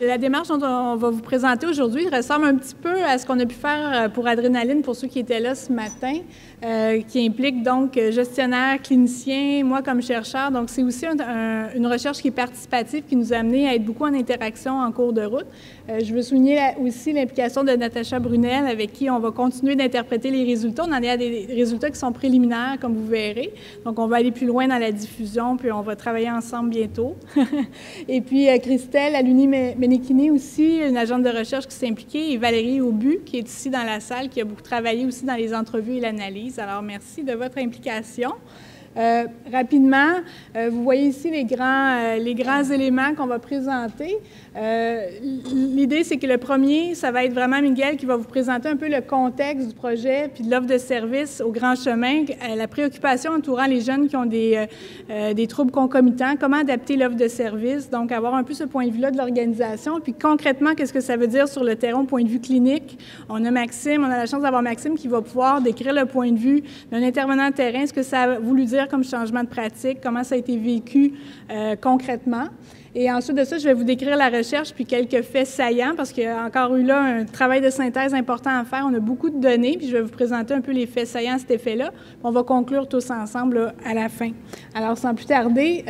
La démarche dont on va vous présenter aujourd'hui ressemble un petit peu à ce qu'on a pu faire pour Adrénaline, pour ceux qui étaient là ce matin, qui implique donc gestionnaire, clinicien, moi comme chercheur. Donc, c'est aussi une recherche qui est participative, qui nous a amené à être beaucoup en interaction en cours de route. Je veux souligner aussi l'implication de Natacha Brunel, avec qui on va continuer d'interpréter les résultats. On en est à des résultats qui sont préliminaires, comme vous verrez. Donc, on va aller plus loin dans la diffusion, puis on va travailler ensemble bientôt. Et puis, Christelle Aluni-Menekini aussi, une agente de recherche qui s'est impliquée, et Valérie Aubu, qui est ici dans la salle, qui a beaucoup travaillé aussi dans les entrevues et l'analyse. Alors, merci de votre implication. Rapidement, vous voyez ici les grands éléments qu'on va présenter. L'idée, c'est que le premier, ça va être vraiment Miguel qui va vous présenter un peu le contexte du projet puis de l'offre de service au Grand Chemin, la préoccupation entourant les jeunes qui ont des troubles concomitants, comment adapter l'offre de service, donc avoir un peu ce point de vue-là de l'organisation, puis concrètement, qu'est-ce que ça veut dire sur le terrain au point de vue clinique. On a la chance d'avoir Maxime qui va pouvoir décrire le point de vue d'un intervenant de terrain, ce que ça a voulu dire comme changement de pratique, comment ça a été vécu concrètement. Et ensuite de ça, je vais vous décrire la recherche puis quelques faits saillants parce qu'il y a encore eu là un travail de synthèse important à faire. On a beaucoup de données, puis je vais vous présenter un peu les faits saillants à cet effet-là. On va conclure tous ensemble là, à la fin. Alors, sans plus tarder,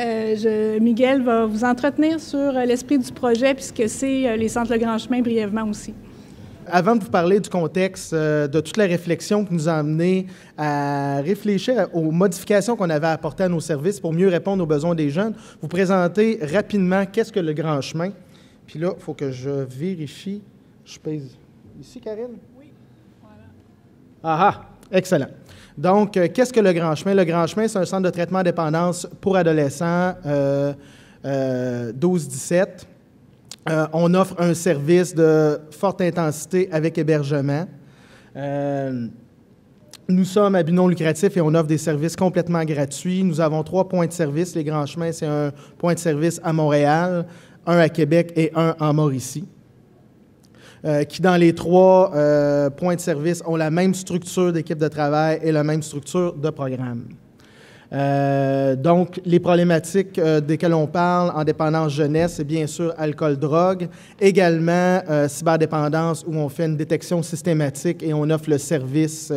Miguel va vous entretenir sur l'esprit du projet puisque c'est les Centres Le Grand Chemin brièvement aussi. Avant de vous parler du contexte, de toute la réflexion qui nous a amené à réfléchir aux modifications qu'on avait apportées à nos services pour mieux répondre aux besoins des jeunes, vous présenter rapidement qu'est-ce que le Grand Chemin. Puis là, il faut que je vérifie. Je pèse ici, Karine? Oui, voilà. Ah, excellent. Donc, qu'est-ce que le Grand Chemin? Le Grand Chemin, c'est un centre de traitement de dépendance pour adolescents 12-17. On offre un service de forte intensité avec hébergement. Nous sommes à but non lucratif et on offre des services complètement gratuits. Nous avons 3 points de service. Les Grands Chemins, c'est un point de service à Montréal, un à Québec et un en Mauricie, qui dans les 3 points de service ont la même structure d'équipe de travail et la même structure de programme. Donc, les problématiques desquelles on parle en dépendance jeunesse, c'est bien sûr alcool-drogue, également cyberdépendance où on fait une détection systématique et on offre le service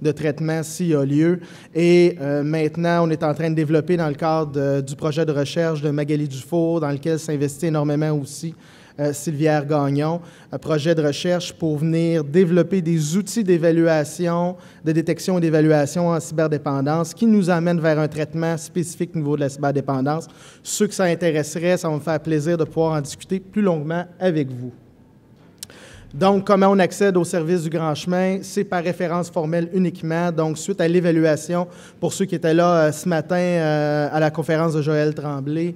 de traitement s'il y a lieu. Et maintenant, on est en train de développer dans le cadre du projet de recherche de Magali Dufour, dans lequel s'investit énormément aussi Sylvière Gagnon, un projet de recherche pour venir développer des outils d'évaluation, de détection et d'évaluation en cyberdépendance qui nous amènent vers un traitement spécifique au niveau de la cyberdépendance. Ceux que ça intéresserait, ça va me faire plaisir de pouvoir en discuter plus longuement avec vous. Donc, comment on accède au service du Grand Chemin? C'est par référence formelle uniquement. Donc, suite à l'évaluation, pour ceux qui étaient là ce matin à la conférence de Joël Tremblay,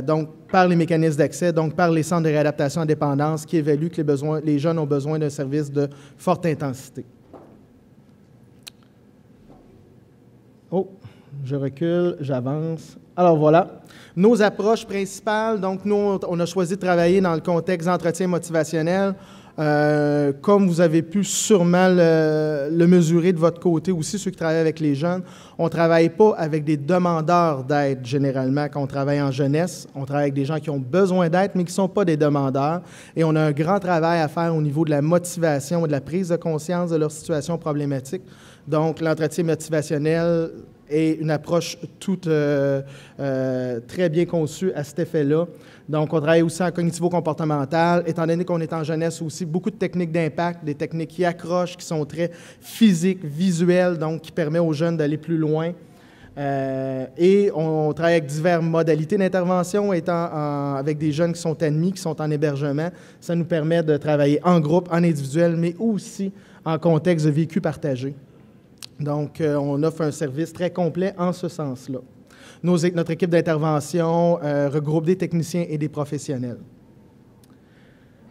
donc par les mécanismes d'accès, donc par les centres de réadaptation à dépendance qui évaluent que les jeunes ont besoin d'un service de forte intensité. Oh, je recule, j'avance. Alors voilà. Nos approches principales, donc nous, on a choisi de travailler dans le contexte d'entretien motivationnel. Comme vous avez pu sûrement le mesurer de votre côté aussi, ceux qui travaillent avec les jeunes, on ne travaille pas avec des demandeurs d'aide généralement quand on travaille en jeunesse. On travaille avec des gens qui ont besoin d'aide, mais qui ne sont pas des demandeurs. Et on a un grand travail à faire au niveau de la motivation et de la prise de conscience de leur situation problématique. Donc, l'entretien motivationnel est une approche toute très bien conçue à cet effet-là. Donc, on travaille aussi en cognitivo-comportemental. Étant donné qu'on est en jeunesse aussi, beaucoup de techniques d'impact, des techniques qui accrochent, qui sont très physiques, visuelles, donc qui permettent aux jeunes d'aller plus loin. Et on travaille avec diverses modalités d'intervention, avec des jeunes qui sont admis, qui sont en hébergement. Ça nous permet de travailler en groupe, en individuel, mais aussi en contexte de vécu partagé. Donc, on offre un service très complet en ce sens-là. Notre équipe d'intervention regroupe des techniciens et des professionnels.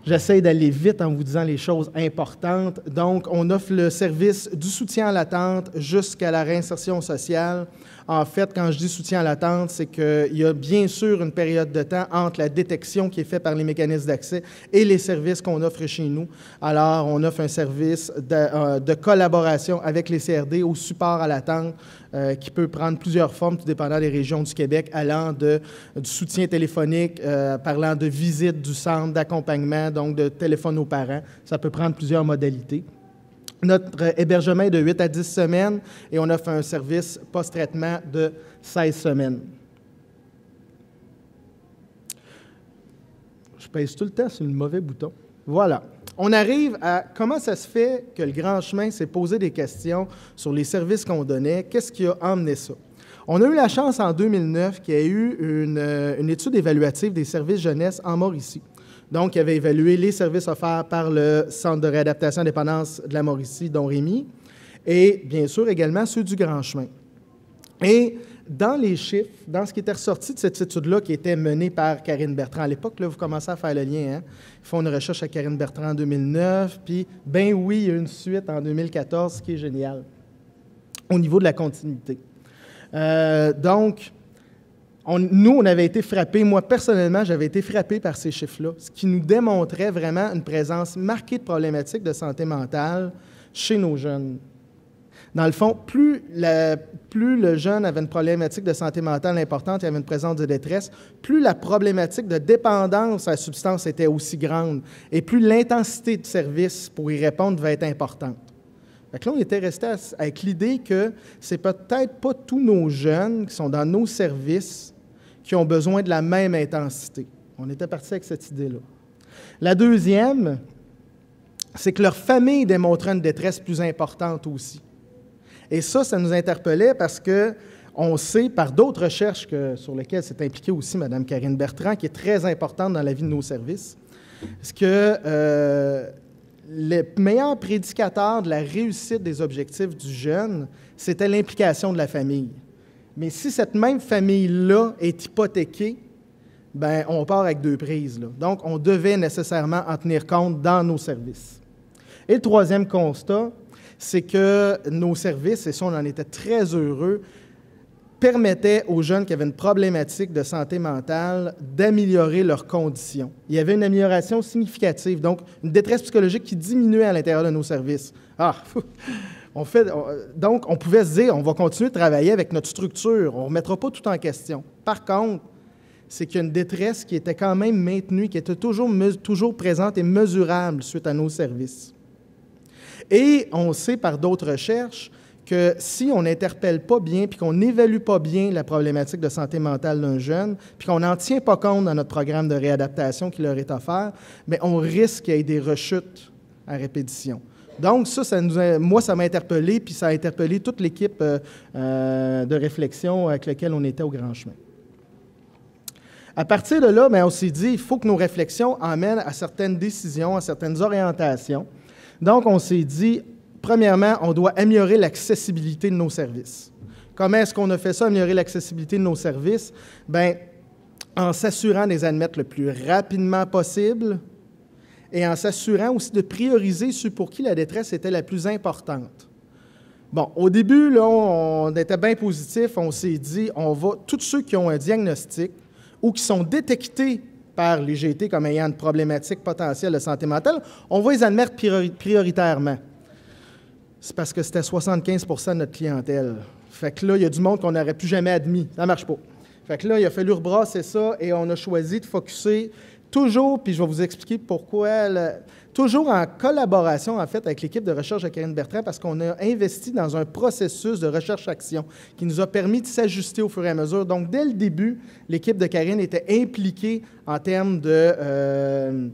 J'essaie d'aller vite en vous disant les choses importantes. Donc, on offre le service du soutien à l'attente jusqu'à la réinsertion sociale. En fait, quand je dis soutien à l'attente, c'est qu'il y a bien sûr une période de temps entre la détection qui est faite par les mécanismes d'accès et les services qu'on offre chez nous. Alors, on offre un service de collaboration avec les CRD au support à l'attente qui peut prendre plusieurs formes, tout dépendant des régions du Québec, allant du soutien téléphonique, parlant de visite du centre d'accompagnement, donc de téléphone aux parents. Ça peut prendre plusieurs modalités. Notre hébergement est de 8 à 10 semaines et on offre un service post-traitement de 16 semaines. Je pèse tout le temps sur le mauvais bouton. Voilà. On arrive à comment ça se fait que le Grand Chemin s'est posé des questions sur les services qu'on donnait. Qu'est-ce qui a emmené ça? On a eu la chance en 2009 qu'il y ait eu une étude évaluative des services jeunesse en Mauricie. Donc, il avait évalué les services offerts par le Centre de réadaptation et dépendance de la Mauricie, dont Rémi, et bien sûr également ceux du Grand Chemin. Et dans les chiffres, dans ce qui était ressorti de cette étude-là qui était menée par Karine Bertrand, à l'époque, là, vous commencez à faire le lien, hein? Ils font une recherche à Karine Bertrand en 2009, puis, ben oui, il y a une suite en 2014, ce qui est génial, au niveau de la continuité. Donc, nous, on avait été frappés, moi personnellement, j'avais été frappé par ces chiffres-là, ce qui nous démontrait vraiment une présence marquée de problématiques de santé mentale chez nos jeunes. Dans le fond, plus le jeune avait une problématique de santé mentale importante, il avait une présence de détresse, plus la problématique de dépendance à la substance était aussi grande et plus l'intensité de service pour y répondre devait être importante. Fait que là, on était resté avec l'idée que c'est peut-être pas tous nos jeunes qui sont dans nos services qui ont besoin de la même intensité. On était parti avec cette idée-là. La deuxième, c'est que leur famille démontrait une détresse plus importante aussi. Et ça nous interpellait parce qu'on sait par d'autres recherches sur lesquelles s'est impliquée aussi Mme Karine Bertrand, qui est très importante dans la vie de nos services, c'est que le meilleur prédicateur de la réussite des objectifs du jeune, c'était l'implication de la famille. Mais si cette même famille-là est hypothéquée, bien, on part avec deux prises, là. Donc, on devait nécessairement en tenir compte dans nos services. Et le troisième constat, c'est que nos services, et ça, on en était très heureux, permettaient aux jeunes qui avaient une problématique de santé mentale d'améliorer leurs conditions. Il y avait une amélioration significative, donc une détresse psychologique qui diminuait à l'intérieur de nos services. Donc, on pouvait se dire, on va continuer de travailler avec notre structure, on ne remettra pas tout en question. Par contre, c'est qu'il y a une détresse qui était quand même maintenue, qui était toujours présente et mesurable suite à nos services. Et on sait par d'autres recherches que si on n'interpelle pas bien puis qu'on n'évalue pas bien la problématique de santé mentale d'un jeune, puis qu'on n'en tient pas compte dans notre programme de réadaptation qui leur est offert, bien, on risque qu'il y ait des rechutes à répétition. Donc, moi, ça m'a interpellé, puis ça a interpellé toute l'équipe de réflexion avec laquelle on était au Grand Chemin. À partir de là, bien, on s'est dit, il faut que nos réflexions emmènent à certaines décisions, à certaines orientations. Donc, on s'est dit, premièrement, on doit améliorer l'accessibilité de nos services. Comment est-ce qu'on a fait ça, améliorer l'accessibilité de nos services? Bien, en s'assurant de les admettre le plus rapidement possible et en s'assurant aussi de prioriser ceux pour qui la détresse était la plus importante. Bon, au début, là, on était bien positif. On s'est dit, tous ceux qui ont un diagnostic ou qui sont détectés par les GT comme ayant une problématique potentielle de santé mentale, on va les admettre prioritairement. C'est parce que c'était 75 % de notre clientèle. Fait que là, il y a du monde qu'on n'aurait plus jamais admis. Ça ne marche pas. Fait que là, il a fallu rebrasser ça et on a choisi de focusser toujours, puis je vais vous expliquer pourquoi, toujours en collaboration, en fait, avec l'équipe de recherche de Karine Bertrand, parce qu'on a investi dans un processus de recherche-action qui nous a permis de s'ajuster au fur et à mesure. Donc, dès le début, l'équipe de Karine était impliquée en termes de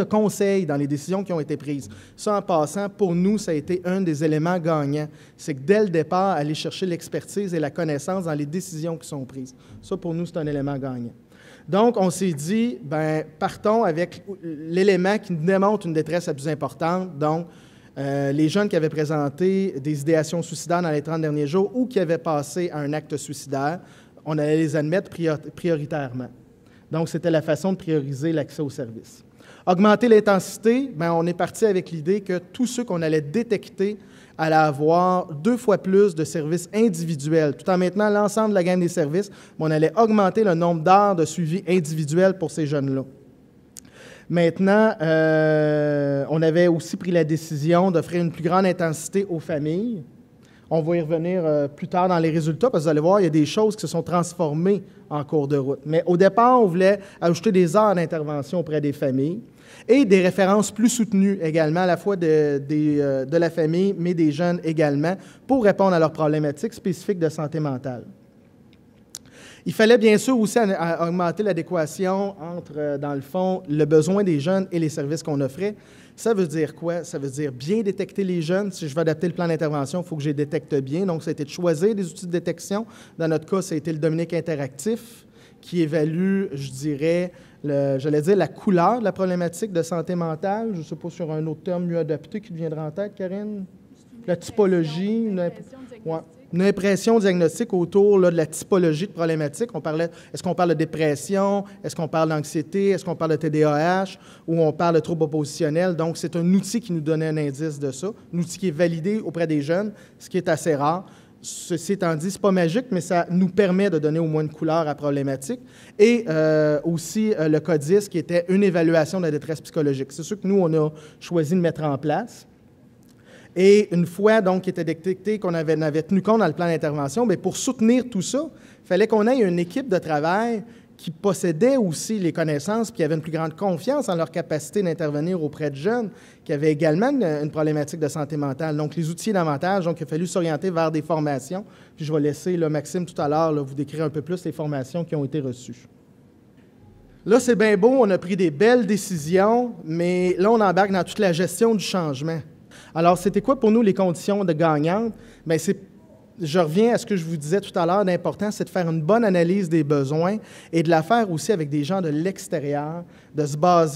conseils dans les décisions qui ont été prises. Ça, en passant, pour nous, ça a été un des éléments gagnants. C'est que dès le départ, aller chercher l'expertise et la connaissance dans les décisions qui sont prises. Ça, pour nous, c'est un élément gagnant. Donc, on s'est dit, bien, partons avec l'élément qui démontre une détresse la plus importante. Donc, les jeunes qui avaient présenté des idéations suicidaires dans les 30 derniers jours ou qui avaient passé à un acte suicidaire, on allait les admettre prioritairement. Donc, c'était la façon de prioriser l'accès aux services. Augmenter l'intensité, bien, on est parti avec l'idée que tous ceux qu'on allait détecter allaient avoir 2 fois plus de services individuels. Tout en maintenant l'ensemble de la gamme des services, mais on allait augmenter le nombre d'heures de suivi individuel pour ces jeunes-là. Maintenant, on avait aussi pris la décision d'offrir une plus grande intensité aux familles. On va y revenir plus tard dans les résultats, parce que vous allez voir, il y a des choses qui se sont transformées en cours de route. Mais au départ, on voulait ajouter des heures d'intervention auprès des familles et des références plus soutenues également, à la fois de la famille, mais des jeunes également, pour répondre à leurs problématiques spécifiques de santé mentale. Il fallait bien sûr aussi augmenter l'adéquation entre, dans le fond, le besoin des jeunes et les services qu'on offrait. Ça veut dire quoi? Ça veut dire bien détecter les jeunes. Si je veux adapter le plan d'intervention, il faut que je les détecte bien. Donc, ça a été de choisir des outils de détection. Dans notre cas, ça a été le Dominique Interactif, qui évalue, je dirais, la couleur de la problématique de santé mentale. Je ne sais pas sur un autre terme mieux adapté qui te viendra en tête, Karine? La typologie. Une impression diagnostique autour là, de la typologie de problématique. Est-ce qu'on parle de dépression? Est-ce qu'on parle d'anxiété? Est-ce qu'on parle de TDAH? Ou on parle de troubles oppositionnels? Donc, c'est un outil qui nous donnait un indice de ça, un outil qui est validé auprès des jeunes, ce qui est assez rare. Ceci étant dit, ce n'est pas magique, mais ça nous permet de donner au moins une couleur à la problématique. Et aussi le CODIS, qui était une évaluation de la détresse psychologique. C'est sûr que nous, on a choisi de mettre en place. Et une fois donc qu'il était détecté qu'on avait tenu compte dans le plan d'intervention, bien, pour soutenir tout ça, il fallait qu'on ait une équipe de travail qui possédait aussi les connaissances, puis qui avait une plus grande confiance en leur capacité d'intervenir auprès de jeunes, qui avaient également une problématique de santé mentale. Donc, les outils davantage, donc il a fallu s'orienter vers des formations. Puis je vais laisser là, Maxime tout à l'heure vous décrire un peu plus les formations qui ont été reçues. Là, c'est bien beau, on a pris des belles décisions, mais là, on embarque dans toute la gestion du changement. Alors, c'était quoi pour nous les conditions de gagnante? Bien, je reviens à ce que je vous disais tout à l'heure, l'important, c'est de faire une bonne analyse des besoins et de la faire aussi avec des gens de l'extérieur.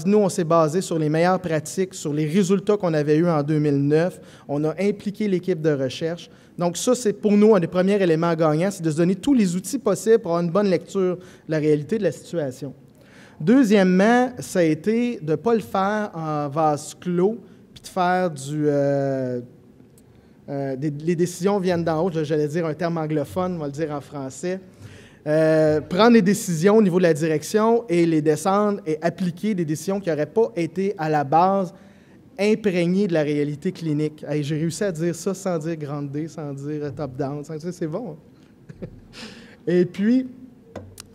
Nous, on s'est basé sur les meilleures pratiques, sur les résultats qu'on avait eus en 2009. On a impliqué l'équipe de recherche. Donc, ça, c'est pour nous un des premiers éléments gagnants, c'est de se donner tous les outils possibles pour avoir une bonne lecture de la réalité de la situation. Deuxièmement, ça a été de ne pas le faire en vase clos, de faire les décisions viennent d'en haut, j'allais dire un terme anglophone, on va le dire en français. Prendre les décisions au niveau de la direction et les descendre et appliquer des décisions qui n'auraient pas été à la base imprégnées de la réalité clinique. Hey, j'ai réussi à dire ça sans dire grande D, sans dire top-down, c'est bon. Et puis,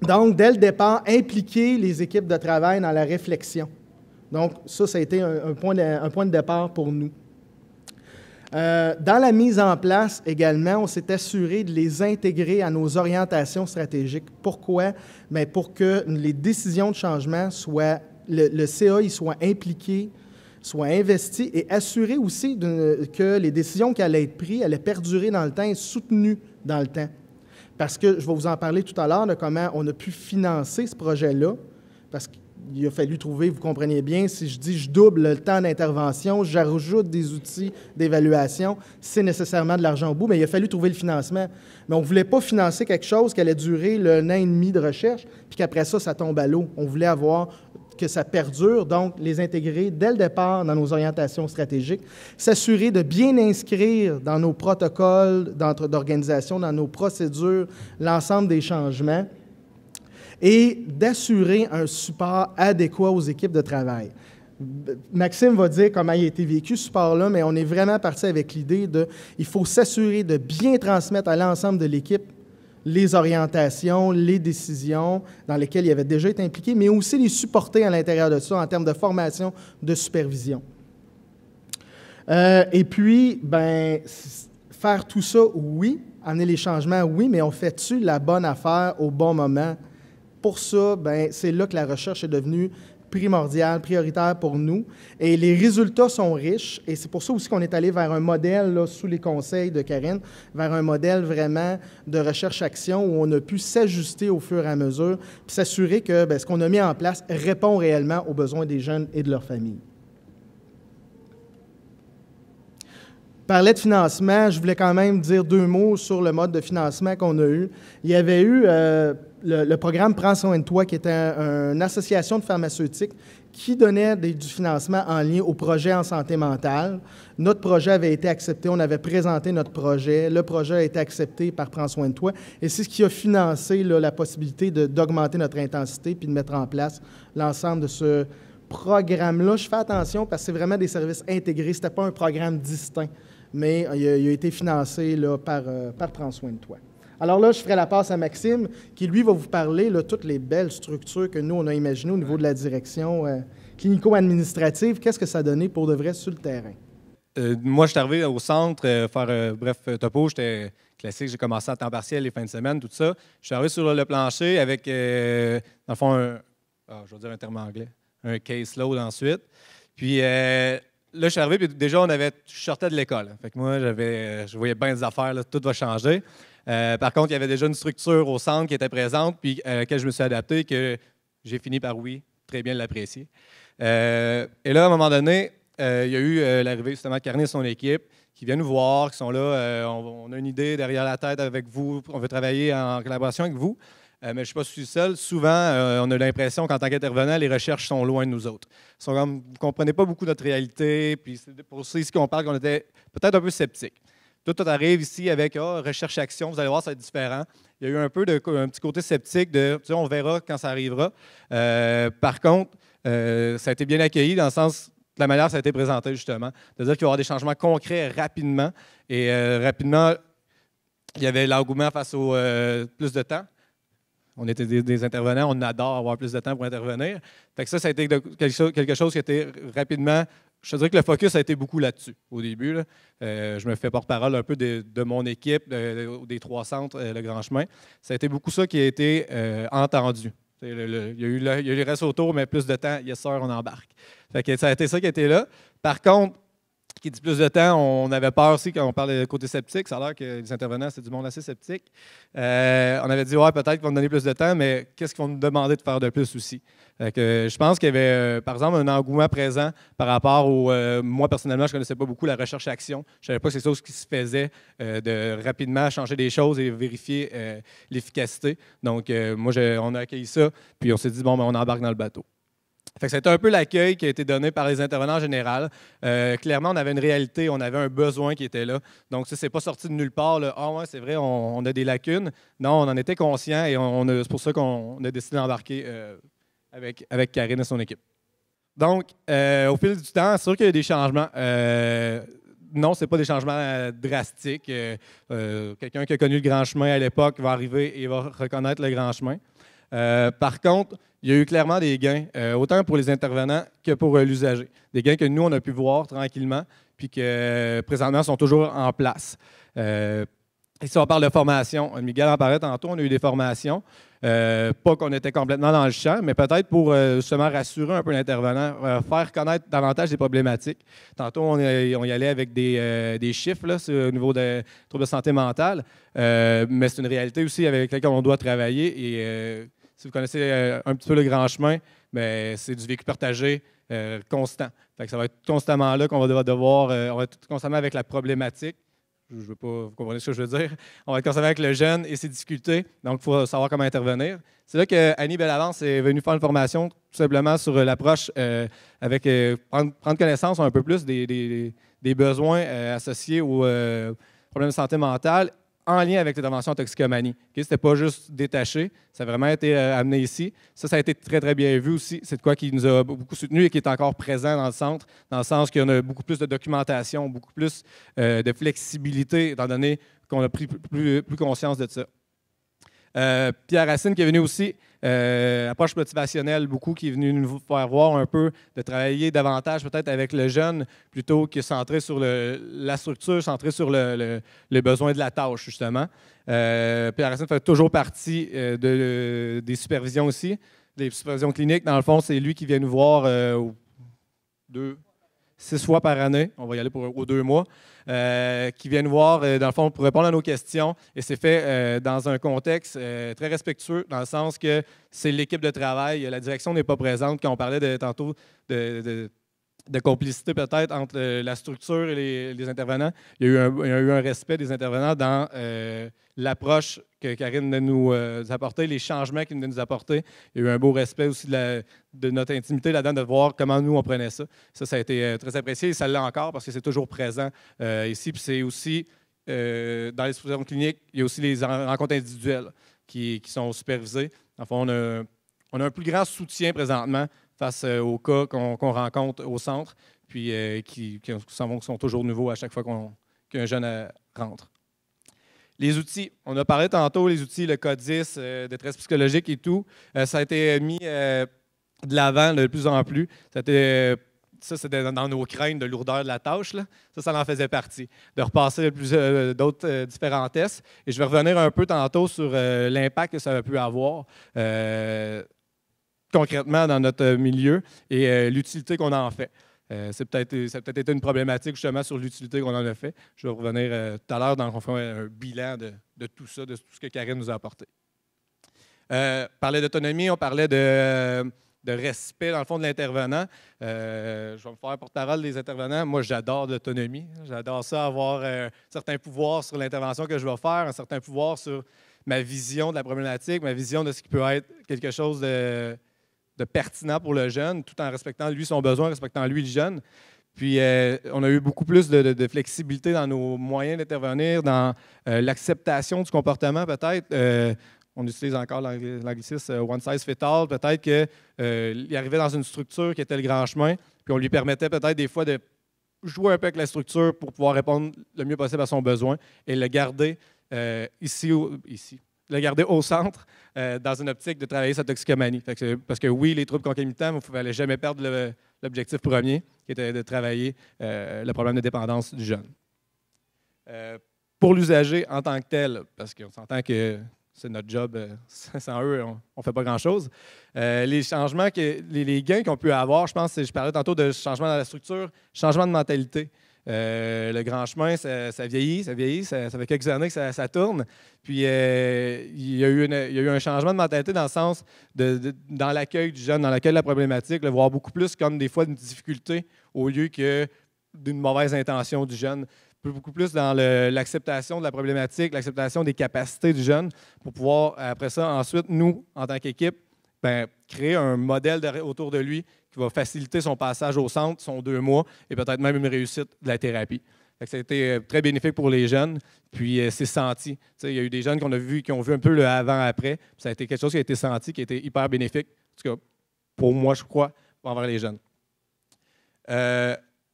donc, dès le départ, impliquer les équipes de travail dans la réflexion. Donc, ça a été un point de départ pour nous. Dans la mise en place également, on s'est assuré de les intégrer à nos orientations stratégiques. Pourquoi? Bien, pour que les décisions de changement soient, le CA y soit impliqué, soit investi et assurer aussi que les décisions qui allaient être prises allaient perdurer dans le temps et soutenues dans le temps. Parce que je vais vous en parler tout à l'heure de comment on a pu financer ce projet-là, parce qu'il a fallu trouver, vous comprenez bien, si je dis je double le temps d'intervention, j'ajoute des outils d'évaluation, c'est nécessairement de l'argent au bout, mais il a fallu trouver le financement. Mais on ne voulait pas financer quelque chose qui allait durer un an et demi de recherche, puis qu'après ça tombe à l'eau. On voulait avoir que ça perdure, donc les intégrer dès le départ dans nos orientations stratégiques, s'assurer de bien inscrire dans nos protocoles d'organisation, dans nos procédures, l'ensemble des changements, et d'assurer un support adéquat aux équipes de travail. Maxime va dire comment il a été vécu, ce support-là, mais on est vraiment parti avec l'idée il faut s'assurer de bien transmettre à l'ensemble de l'équipe les orientations, les décisions dans lesquelles il avait déjà été impliqué, mais aussi les supporter à l'intérieur de ça en termes de formation, de supervision. Et puis, bien, faire tout ça, oui, amener les changements, oui, mais on fait-tu la bonne affaire au bon moment? Pour ça, bien, c'est là que la recherche est devenue primordiale, prioritaire pour nous. Et les résultats sont riches. Et c'est pour ça aussi qu'on est allé vers un modèle, là, sous les conseils de Karine, vers un modèle vraiment de recherche-action où on a pu s'ajuster au fur et à mesure, puis s'assurer que bien, ce qu'on a mis en place répond réellement aux besoins des jeunes et de leurs familles. parlais de financement, je voulais quand même dire 2 mots sur le mode de financement qu'on a eu. Il y avait eu le programme Prends soin de toi, qui était une association de pharmaceutiques qui donnait du financement en lien au projet en santé mentale. Notre projet avait été accepté, on avait présenté notre projet, le projet a été accepté par Prends soin de toi, et c'est ce qui a financé là, la possibilité d'augmenter notre intensité puis de mettre en place l'ensemble de ce programme-là. Je fais attention parce que c'est vraiment des services intégrés, ce n'était pas un programme distinct, mais il a été financé là, par Prends soin de toi. Alors là, je ferai la passe à Maxime, qui, lui, va vous parler de toutes les belles structures que nous, on a imaginées au niveau de la direction clinico-administrative. Qu'est-ce que ça a donné pour de vrai sur le terrain? Moi, je suis arrivé au centre, topo, j'étais classique, j'ai commencé à temps partiel les fins de semaine, tout ça. Je suis arrivé sur le plancher avec, dans le fond, je vais dire un terme anglais, un caseload ensuite. Puis là, je suis arrivé, puis déjà, je sortais de l'école. Fait que moi, je voyais bien des affaires, là, tout va changer. Par contre, il y avait déjà une structure au centre qui était présente, puis à laquelle je me suis adapté, que j'ai fini par, oui, très bien l'apprécier. Et là, à un moment donné, il y a eu l'arrivée justement de Karine et son équipe qui viennent nous voir, qui sont là. On a une idée derrière la tête avec vous, on veut travailler en collaboration avec vous. Mais je ne suis pas seul. Souvent, on a l'impression qu'en tant qu'intervenant, les recherches sont loin de nous autres. Ils sont comme, vous ne comprenez pas beaucoup notre réalité, puis c'est pour ça ici qu'on parle qu'on était peut-être un peu sceptiques. Tout arrive ici avec recherche-action, vous allez voir, ça va être différent. Il y a eu un petit côté sceptique de on verra quand ça arrivera. Par contre, ça a été bien accueilli dans le sens de la manière dont ça a été présenté, justement. C'est-à-dire qu'il va y avoir des changements concrets rapidement. Et rapidement, il y avait l'engouement face au plus de temps. On était des intervenants, on adore avoir plus de temps pour intervenir. Fait que ça a été quelque chose qui a été rapidement. Je te dirais que le focus a été beaucoup là-dessus au début. Là. Je me fais porte-parole un peu de mon équipe, des 3 centres, le Grand Chemin. Ça a été beaucoup ça qui a été entendu. Il y a eu les restes autour, mais plus de temps, yes sir, on embarque. Fait que ça a été ça qui était là. Par contre, qui dit plus de temps, on avait peur aussi quand on parle de côté sceptique. Ça a l'air que les intervenants, c'est du monde assez sceptique. On avait dit, ouais, peut-être qu'ils vont nous donner plus de temps, mais qu'est-ce qu'ils vont nous demander de faire de plus aussi? Je pense qu'il y avait, par exemple, un engouement présent par rapport au... moi, personnellement, je ne connaissais pas beaucoup la recherche-action. Je ne savais pas que c'est ça ce qui se faisait, de rapidement changer des choses et vérifier l'efficacité. Donc, on a accueilli ça, puis on s'est dit, bon, ben, on embarque dans le bateau. C'était un peu l'accueil qui a été donné par les intervenants en général. Clairement, on avait une réalité, on avait un besoin qui était là. Donc, ça, c'est pas sorti de nulle part. Ah ouais, c'est vrai, on a des lacunes. Non, on en était conscient et c'est pour ça qu'on a décidé d'embarquer avec Karine et son équipe. Donc, au fil du temps, c'est sûr qu'il y a des changements. Non, ce n'est pas des changements drastiques. Quelqu'un qui a connu le Grand Chemin à l'époque va arriver et va reconnaître le Grand Chemin. Par contre, il y a eu clairement des gains, autant pour les intervenants que pour l'usager. Des gains que nous, on a pu voir tranquillement, puis que présentement sont toujours en place. Ici, on parle de formation. Miguel en parlait tantôt, on a eu des formations. Pas qu'on était complètement dans le champ, mais peut-être pour justement rassurer un peu l'intervenant, faire connaître davantage des problématiques. Tantôt, on y allait avec des chiffres là, au niveau des troubles de santé mentale, mais c'est une réalité aussi avec laquelle on doit travailler. Et si vous connaissez un petit peu le Grand Chemin, c'est du vécu partagé constant. Fait que ça va être constamment là qu'on va devoir, on va être constamment avec la problématique. Je ne veux pas, vous comprenez ce que je veux dire. On va être constamment avec le jeune et ses difficultés, donc il faut savoir comment intervenir. C'est là qu'Annie Bellavance est venue faire une formation tout simplement sur l'approche avec prendre connaissance un peu plus des besoins associés aux problèmes de santé mentale en lien avec l'intervention en toxicomanie. Ce n'était pas juste détaché, ça a vraiment été amené ici. Ça a été très, très bien vu aussi. C'est de quoi qui nous a beaucoup soutenu et qui est encore présent dans le centre, dans le sens qu'il y en a beaucoup plus de documentation, beaucoup plus de flexibilité, étant donné qu'on a pris plus conscience de ça. Pierre Racine qui est venu aussi, approche motivationnelle, beaucoup, qui est venu nous faire voir un peu, de travailler davantage peut-être avec le jeune, plutôt que centré sur la structure, centré sur le besoin de la tâche, justement. Pierre Racine fait toujours partie des supervisions aussi, des supervisions cliniques. Dans le fond, c'est lui qui vient nous voir 6 fois par année, on va y aller aux 2 mois, qui viennent voir, dans le fond, pour répondre à nos questions. Et c'est fait dans un contexte très respectueux, dans le sens que c'est l'équipe de travail. La direction n'est pas présente. Quand on parlait tantôt de complicité peut-être entre la structure et les intervenants. Il y a eu un respect des intervenants dans l'approche que Karine venait nous apporter, les changements qu'elle venait nous apporter. Il y a eu un beau respect aussi de notre intimité là-dedans, de voir comment nous, on prenait ça. Ça a été très apprécié et ça l'est encore parce que c'est toujours présent ici. Puis c'est aussi, dans les supervisions cliniques, il y a aussi les rencontres individuelles qui sont supervisées. Enfin, on a un plus grand soutien présentement face aux cas qu'on rencontre au centre, puis qui sont toujours nouveaux à chaque fois qu'un jeune rentre. Les outils, on a parlé tantôt, les outils, le code 10, détresse psychologique et tout, ça a été mis de l'avant de plus en plus. Ça, c'était dans nos craintes de lourdeur de la tâche. Là. Ça en faisait partie. De repasser d'autres différents tests. Et je vais revenir un peu tantôt sur l'impact que ça a pu avoir concrètement dans notre milieu et l'utilité qu'on en fait. Ça a peut-être été une problématique justement sur l'utilité qu'on en a fait. Je vais revenir tout à l'heure dans un bilan de tout ça, de tout ce que Karine nous a apporté. On parlait d'autonomie, on parlait de respect, dans le fond, de l'intervenant. Je vais me faire porte-parole des intervenants. Moi, j'adore l'autonomie. J'adore ça, avoir un certain pouvoir sur l'intervention que je vais faire, un certain pouvoir sur ma vision de la problématique, ma vision de ce qui peut être quelque chose de pertinent pour le jeune, tout en respectant lui son besoin, respectant lui le jeune. Puis, on a eu beaucoup plus de flexibilité dans nos moyens d'intervenir, dans l'acceptation du comportement peut-être. On utilise encore l'anglicisme « one size fit all ». Peut-être qu'il arrivait dans une structure qui était le grand chemin, puis on lui permettait peut-être des fois de jouer un peu avec la structure pour pouvoir répondre le mieux possible à son besoin et le garder le garder au centre dans une optique de travailler sa toxicomanie. Parce que oui, les troubles concomitants, il ne fallait jamais perdre l'objectif premier, qui était de travailler le problème de dépendance du jeune. Pour l'usager en tant que tel, parce qu'on s'entend que c'est notre job, sans eux, on ne fait pas grand-chose. Les changements, les gains qu'on peut avoir, je parlais tantôt de changement dans la structure, changement de mentalité. Le grand chemin, ça vieillit, ça fait quelques années que ça tourne. Puis il y a eu un changement de mentalité dans le sens dans l'accueil du jeune, dans l'accueil de la problématique, le voir beaucoup plus comme des fois une difficulté au lieu que d'une mauvaise intention du jeune. Beaucoup plus dans l'acceptation de la problématique, l'acceptation des capacités du jeune pour pouvoir, après ça, ensuite, nous, en tant qu'équipe, créer un modèle autour de lui qui va faciliter son passage au centre, son 2 mois, et peut-être même une réussite de la thérapie. Ça a été très bénéfique pour les jeunes, puis c'est senti. Il y a eu des jeunes qu'on a vus, qui ont vu un peu le avant-après, ça a été quelque chose qui a été senti, qui a été hyper bénéfique, en tout cas, pour moi, je crois, envers les jeunes.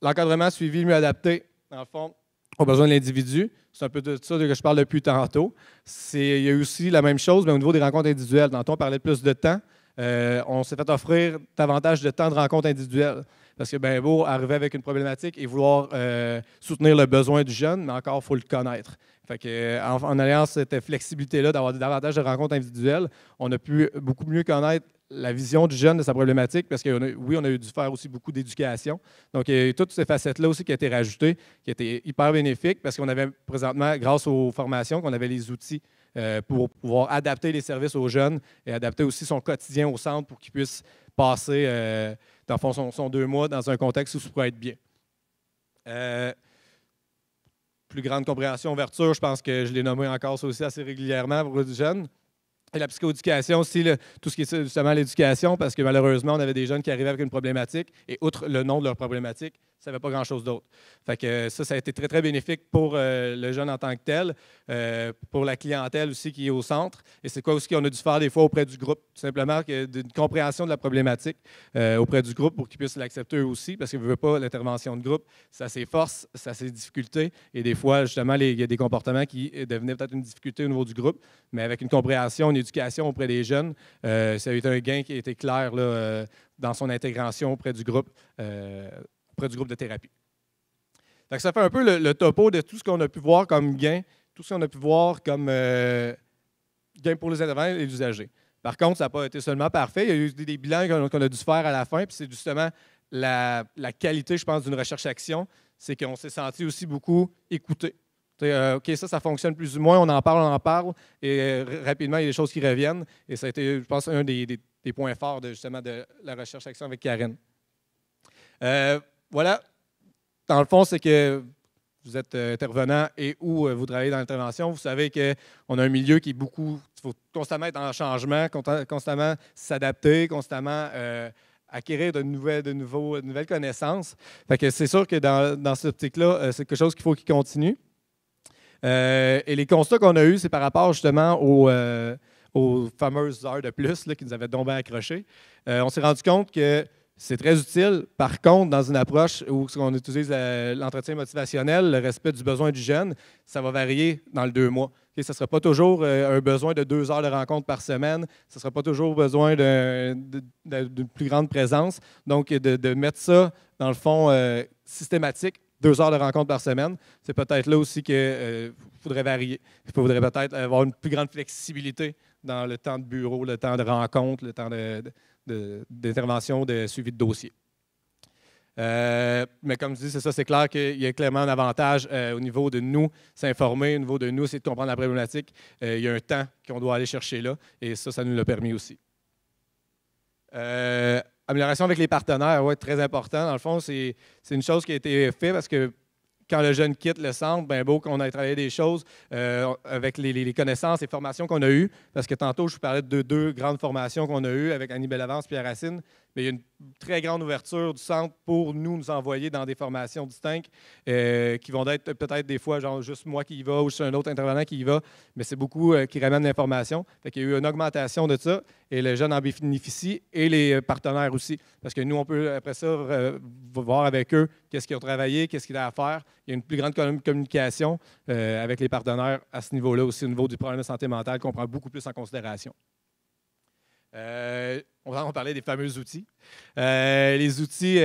L'encadrement suivi, mieux adapté, dans le fond, on a besoin de l'individu. C'est un peu de ça que je parle depuis tantôt. Il y a eu aussi la même chose, mais au niveau des rencontres individuelles. Tantôt, on parlait de plus de temps. On s'est fait offrir davantage de temps de rencontres individuelles. Parce que bien beau arriver avec une problématique et vouloir soutenir le besoin du jeune, mais encore, il faut le connaître. Fait que, en alliant cette flexibilité-là d'avoir davantage de rencontres individuelles, on a pu beaucoup mieux connaître la vision du jeune de sa problématique, parce que oui, on a dû faire aussi beaucoup d'éducation. Donc, il y a toutes ces facettes-là aussi qui ont été rajoutées, qui étaient hyper bénéfiques, parce qu'on avait présentement, grâce aux formations, qu'on avait les outils pour pouvoir adapter les services aux jeunes et adapter aussi son quotidien au centre pour qu'il puisse passer, dans le fond, son 2 mois dans un contexte où ça pourrait être bien. Plus grande compréhension, ouverture, je pense que je l'ai nommé encore ça aussi assez régulièrement pour les jeunes. Et la psychoéducation aussi, tout ce qui est justement l'éducation, parce que malheureusement, on avait des jeunes qui arrivaient avec une problématique et outre le nom de leur problématique, ils ne savaient pas grand-chose d'autre. Fait que ça a été très, très bénéfique pour le jeune en tant que tel, pour la clientèle aussi qui est au centre. Et c'est quoi aussi qu'on a dû faire des fois auprès du groupe, tout simplement d'une compréhension de la problématique auprès du groupe pour qu'ils puissent l'accepter eux aussi, parce qu'ils ne veulent pas l'intervention de groupe. Ça a ses forces, ça a ses difficultés. Et des fois, justement, il y a des comportements qui devenaient peut-être une difficulté au niveau du groupe, mais avec une compréhension, une éducation auprès des jeunes, ça a été un gain qui a été clair là, dans son intégration auprès du groupe de thérapie. Donc, ça fait un peu le topo de tout ce qu'on a pu voir comme gain, tout ce qu'on a pu voir comme gain pour les intervenants et les usagers. Par contre, ça n'a pas été seulement parfait. Il y a eu des bilans qu'on a dû faire à la fin, puis c'est justement la qualité, je pense, d'une recherche-action, c'est qu'on s'est senti aussi beaucoup écouté. OK, ça fonctionne plus ou moins, on en parle, et rapidement, il y a des choses qui reviennent. Et ça a été, je pense, un des points forts justement de la recherche-action avec Karine. voilà, dans le fond, c'est que vous êtes intervenant et ou vous travaillez dans l'intervention, vous savez qu'on a un milieu qui est beaucoup, il faut constamment être en changement, constamment s'adapter, constamment acquérir de nouvelles connaissances. Fait que c'est sûr que dans cette optique-là, c'est quelque chose qu'il faut qu'il continue. Et les constats qu'on a eus, c'est par rapport justement aux fameuses heures de plus là, qui nous avaient donc bien accrochés. On s'est rendu compte que c'est très utile. Par contre, dans une approche où on utilise l'entretien motivationnel, le respect du besoin du jeune, ça va varier dans le 2 mois. Okay, ça ne sera pas toujours un besoin de 2 heures de rencontre par semaine. Ce ne sera pas toujours besoin d'une plus grande présence. Donc, de mettre ça, dans le fond, systématique, 2 heures de rencontre par semaine, c'est peut-être là aussi qu'il faudrait varier. Il faudrait peut-être avoir une plus grande flexibilité dans le temps de bureau, le temps de rencontre, le temps d'intervention, de suivi de dossier. Mais comme je dis, c'est ça, c'est clair qu'il y a clairement un avantage au niveau de nous s'informer, au niveau de nous essayer de comprendre la problématique. Il y a un temps qu'on doit aller chercher là, et ça nous l'a permis aussi. Amélioration avec les partenaires, oui, très important. Dans le fond, c'est une chose qui a été faite parce que quand le jeune quitte le centre, bien beau qu'on ait travaillé des choses avec les connaissances et formations qu'on a eues, parce que tantôt, je vous parlais de 2 grandes formations qu'on a eues avec Annie Bellavance et Pierre Racine, mais il y a une très grande ouverture du centre pour nous envoyer dans des formations distinctes qui vont être peut-être des fois genre juste moi qui y va ou juste un autre intervenant qui y va, mais c'est beaucoup qui ramène l'information. Fait qu'il y a eu une augmentation de ça et les jeunes en bénéficient et les partenaires aussi. Parce que nous, on peut après ça voir avec eux qu'est-ce qu'ils ont travaillé, qu'est-ce qu'il y a à faire. Il y a une plus grande communication avec les partenaires à ce niveau-là aussi, au niveau du problème de santé mentale qu'on prend beaucoup plus en considération. On parlait des fameux outils. Les outils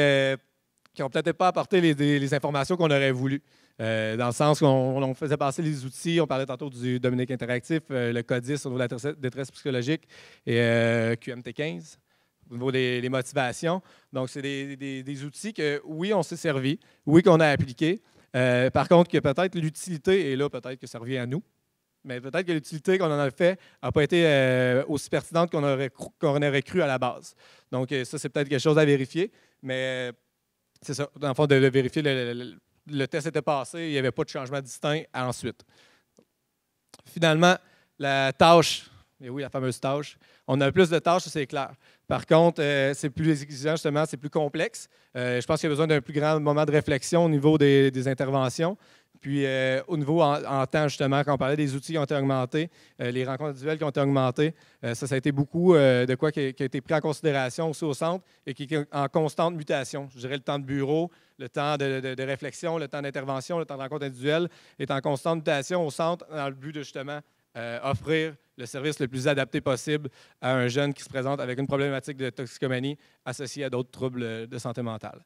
qui n'ont peut-être pas apporté les informations qu'on aurait voulu. Dans le sens qu'on faisait passer les outils, on parlait tantôt du Dominique Interactif, le CODIS au niveau de la détresse psychologique et QMT15 au niveau des motivations. Donc, c'est des outils que, oui, on s'est servi, oui, qu'on a appliqués. Par contre, que peut-être l'utilité, et là, peut-être que ça revient à nous, mais peut-être que l'utilité qu'on en a fait n'a pas été aussi pertinente qu'on aurait cru à la base. Donc, ça, c'est peut-être quelque chose à vérifier, mais c'est ça, dans le fond, de vérifier le test était passé, il n'y avait pas de changement distinct ensuite. Finalement, la tâche, et oui, la fameuse tâche, on a plus de tâches, c'est clair. Par contre, c'est plus exigeant, justement, c'est plus complexe. Je pense qu'il y a besoin d'un plus grand moment de réflexion au niveau des interventions. Puis, au niveau en temps, justement, quand on parlait des outils qui ont été augmentés, les rencontres individuelles qui ont été augmentées, ça a été beaucoup de quoi qui a été pris en considération aussi au centre et qui est en constante mutation. Je dirais le temps de bureau, le temps de réflexion, le temps d'intervention, le temps de rencontre individuelle est en constante mutation au centre dans le but de, justement, offrir le service le plus adapté possible à un jeune qui se présente avec une problématique de toxicomanie associée à d'autres troubles de santé mentale.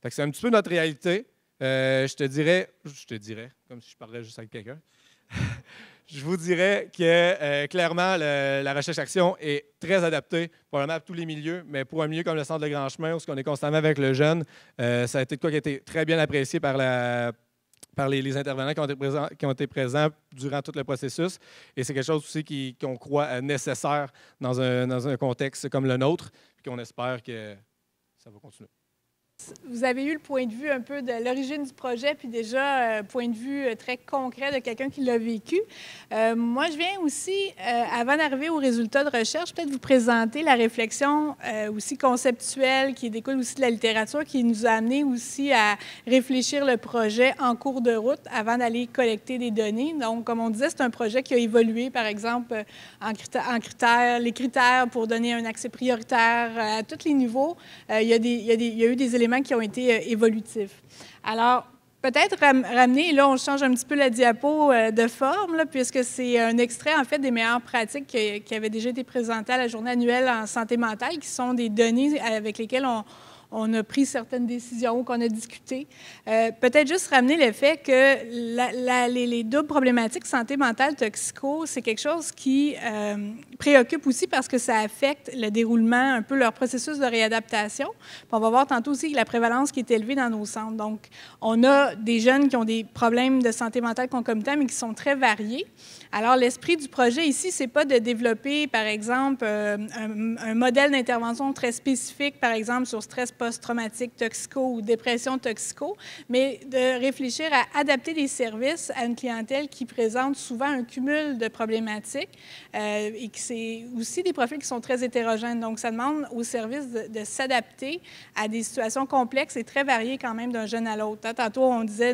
Fait que c'est un petit peu notre réalité. Je te dirais, comme si je parlais juste avec quelqu'un, je vous dirais que clairement, la recherche-action est très adaptée, probablement à tous les milieux, mais pour un milieu comme le Centre de Grand Chemin, où on est constamment avec le jeune, ça a été de quoi qui a été très bien apprécié par les intervenants qui ont été présents durant tout le processus. Et c'est quelque chose aussi qu'on croit nécessaire dans un contexte comme le nôtre, puis qu'on espère que ça va continuer. Vous avez eu le point de vue un peu de l'origine du projet, puis déjà, point de vue très concret de quelqu'un qui l'a vécu. Moi, je viens aussi, avant d'arriver aux résultats de recherche, peut-être vous présenter la réflexion aussi conceptuelle qui découle aussi de la littérature, qui nous a amené aussi à réfléchir le projet en cours de route avant d'aller collecter des données. Donc, comme on disait, c'est un projet qui a évolué, par exemple, les critères pour donner un accès prioritaire à tous les niveaux. Il y a eu des éléments qui ont été évolutifs. Alors, peut-être ramener, là, on change un petit peu la diapo de forme, là, puisque c'est un extrait, en fait, des meilleures pratiques qui avaient déjà été présentées à la journée annuelle en santé mentale, qui sont des données avec lesquelles on a pris certaines décisions, qu'on a discutées. Peut-être juste ramener le fait que les doubles problématiques santé mentale, toxico, c'est quelque chose qui préoccupe aussi parce que ça affecte le déroulement, un peu leur processus de réadaptation. Puis on va voir tantôt aussi la prévalence qui est élevée dans nos centres. Donc, on a des jeunes qui ont des problèmes de santé mentale concomitants, mais qui sont très variés. Alors, l'esprit du projet ici, c'est pas de développer, par exemple, un modèle d'intervention très spécifique, par exemple, sur stress post-traumatique toxico ou dépression toxico, mais de réfléchir à adapter des services à une clientèle qui présente souvent un cumul de problématiques et que c'est aussi des profils qui sont très hétérogènes. Donc, ça demande aux services de s'adapter à des situations complexes et très variées quand même d'un jeune à l'autre. Tantôt, on disait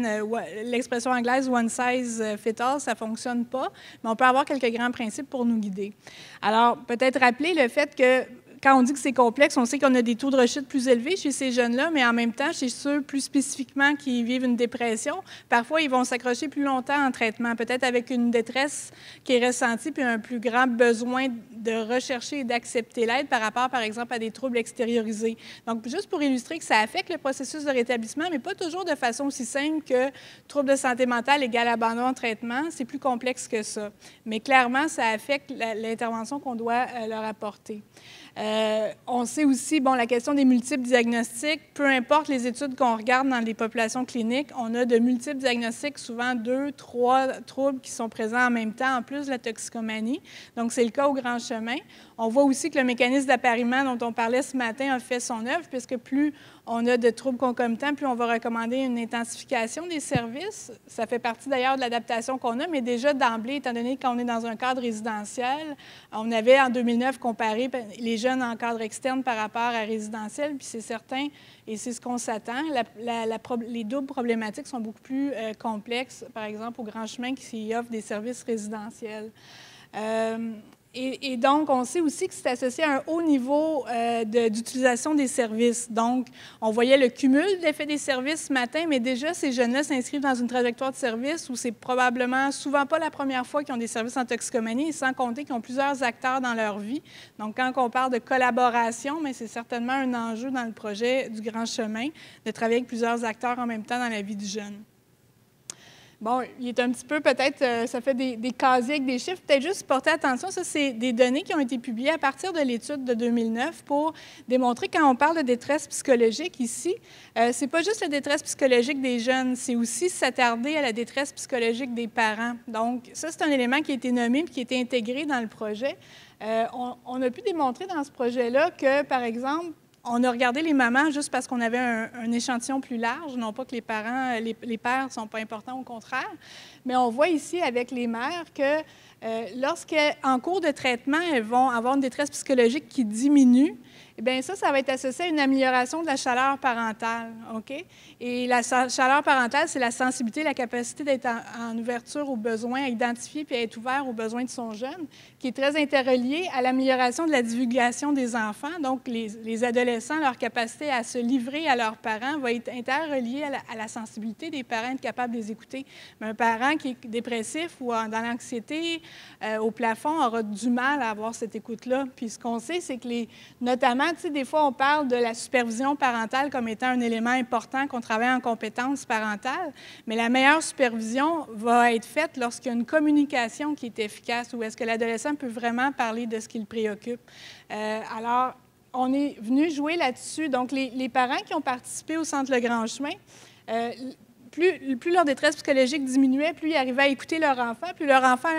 l'expression anglaise « one size fit all », ça ne fonctionne pas, mais on peut avoir quelques grands principes pour nous guider. Alors, peut-être rappeler le fait que quand on dit que c'est complexe, on sait qu'on a des taux de rechute plus élevés chez ces jeunes-là, mais en même temps, chez ceux plus spécifiquement qui vivent une dépression, parfois, ils vont s'accrocher plus longtemps en traitement, peut-être avec une détresse qui est ressentie, puis un plus grand besoin de rechercher et d'accepter l'aide par rapport, par exemple, à des troubles extériorisés. Donc, juste pour illustrer que ça affecte le processus de rétablissement, mais pas toujours de façon aussi simple que trouble de santé mentale égale abandon en traitement, c'est plus complexe que ça. Mais clairement, ça affecte l'intervention qu'on doit leur apporter. On sait aussi, bon, la question des multiples diagnostics, peu importe les études qu'on regarde dans les populations cliniques, on a de multiples diagnostics, souvent 2, 3 troubles qui sont présents en même temps, en plus de la toxicomanie. Donc, c'est le cas au Grand Chemin. On voit aussi que le mécanisme d'appariement dont on parlait ce matin a fait son œuvre, puisque plus on a de troubles concomitants, plus on va recommander une intensification des services. Ça fait partie d'ailleurs de l'adaptation qu'on a, mais déjà d'emblée, étant donné qu'on est dans un cadre résidentiel, on avait en 2009 comparé les jeunes en cadre externe par rapport à résidentiel, puis c'est certain, et c'est ce qu'on s'attend, les doubles problématiques sont beaucoup plus complexes, par exemple au Grand Chemin qui offre des services résidentiels. Et donc, on sait aussi que c'est associé à un haut niveau d'utilisation des services. Donc, on voyait le cumul d'effets des services ce matin, mais déjà, ces jeunes-là s'inscrivent dans une trajectoire de service où c'est probablement souvent pas la première fois qu'ils ont des services en toxicomanie, et sans compter qu'ils ont plusieurs acteurs dans leur vie. Donc, quand on parle de collaboration, mais c'est certainement un enjeu dans le projet du Grand Chemin de travailler avec plusieurs acteurs en même temps dans la vie du jeune. Bon, il est un petit peu, peut-être, ça fait des casiers avec des chiffres. Peut-être juste porter attention, ça, c'est des données qui ont été publiées à partir de l'étude de 2009 pour démontrer, quand on parle de détresse psychologique ici, c'est pas juste la détresse psychologique des jeunes, c'est aussi s'attarder à la détresse psychologique des parents. Donc, ça, c'est un élément qui a été nommé et qui a été intégré dans le projet. On a pu démontrer dans ce projet-là que, par exemple, on a regardé les mamans juste parce qu'on avait un échantillon plus large, non pas que les parents, les pères ne sont pas importants, au contraire, mais on voit ici avec les mères que lorsqu'en cours de traitement, elles vont avoir une détresse psychologique qui diminue, eh bien ça va être associé à une amélioration de la chaleur parentale, OK? Et la chaleur parentale, c'est la sensibilité, la capacité d'être en ouverture aux besoins, à identifier puis à être ouvert aux besoins de son jeune, qui est très interreliée à l'amélioration de la divulgation des enfants. Donc, les adolescents, leur capacité à se livrer à leurs parents va être interreliée à la sensibilité des parents, être capable de les écouter. Mais un parent qui est dépressif ou dans l'anxiété, au plafond, aura du mal à avoir cette écoute-là. Puis ce qu'on sait, c'est que notamment, tu sais, des fois, on parle de la supervision parentale comme étant un élément important qu'on travaille en compétences parentales, mais la meilleure supervision va être faite lorsqu'il y a une communication qui est efficace, où est-ce que l'adolescent peut vraiment parler de ce qui le préoccupe. Alors, on est venu jouer là-dessus. Donc, les parents qui ont participé au Centre Le Grand Chemin, plus leur détresse psychologique diminuait, plus ils arrivaient à écouter leur enfant, plus leur enfant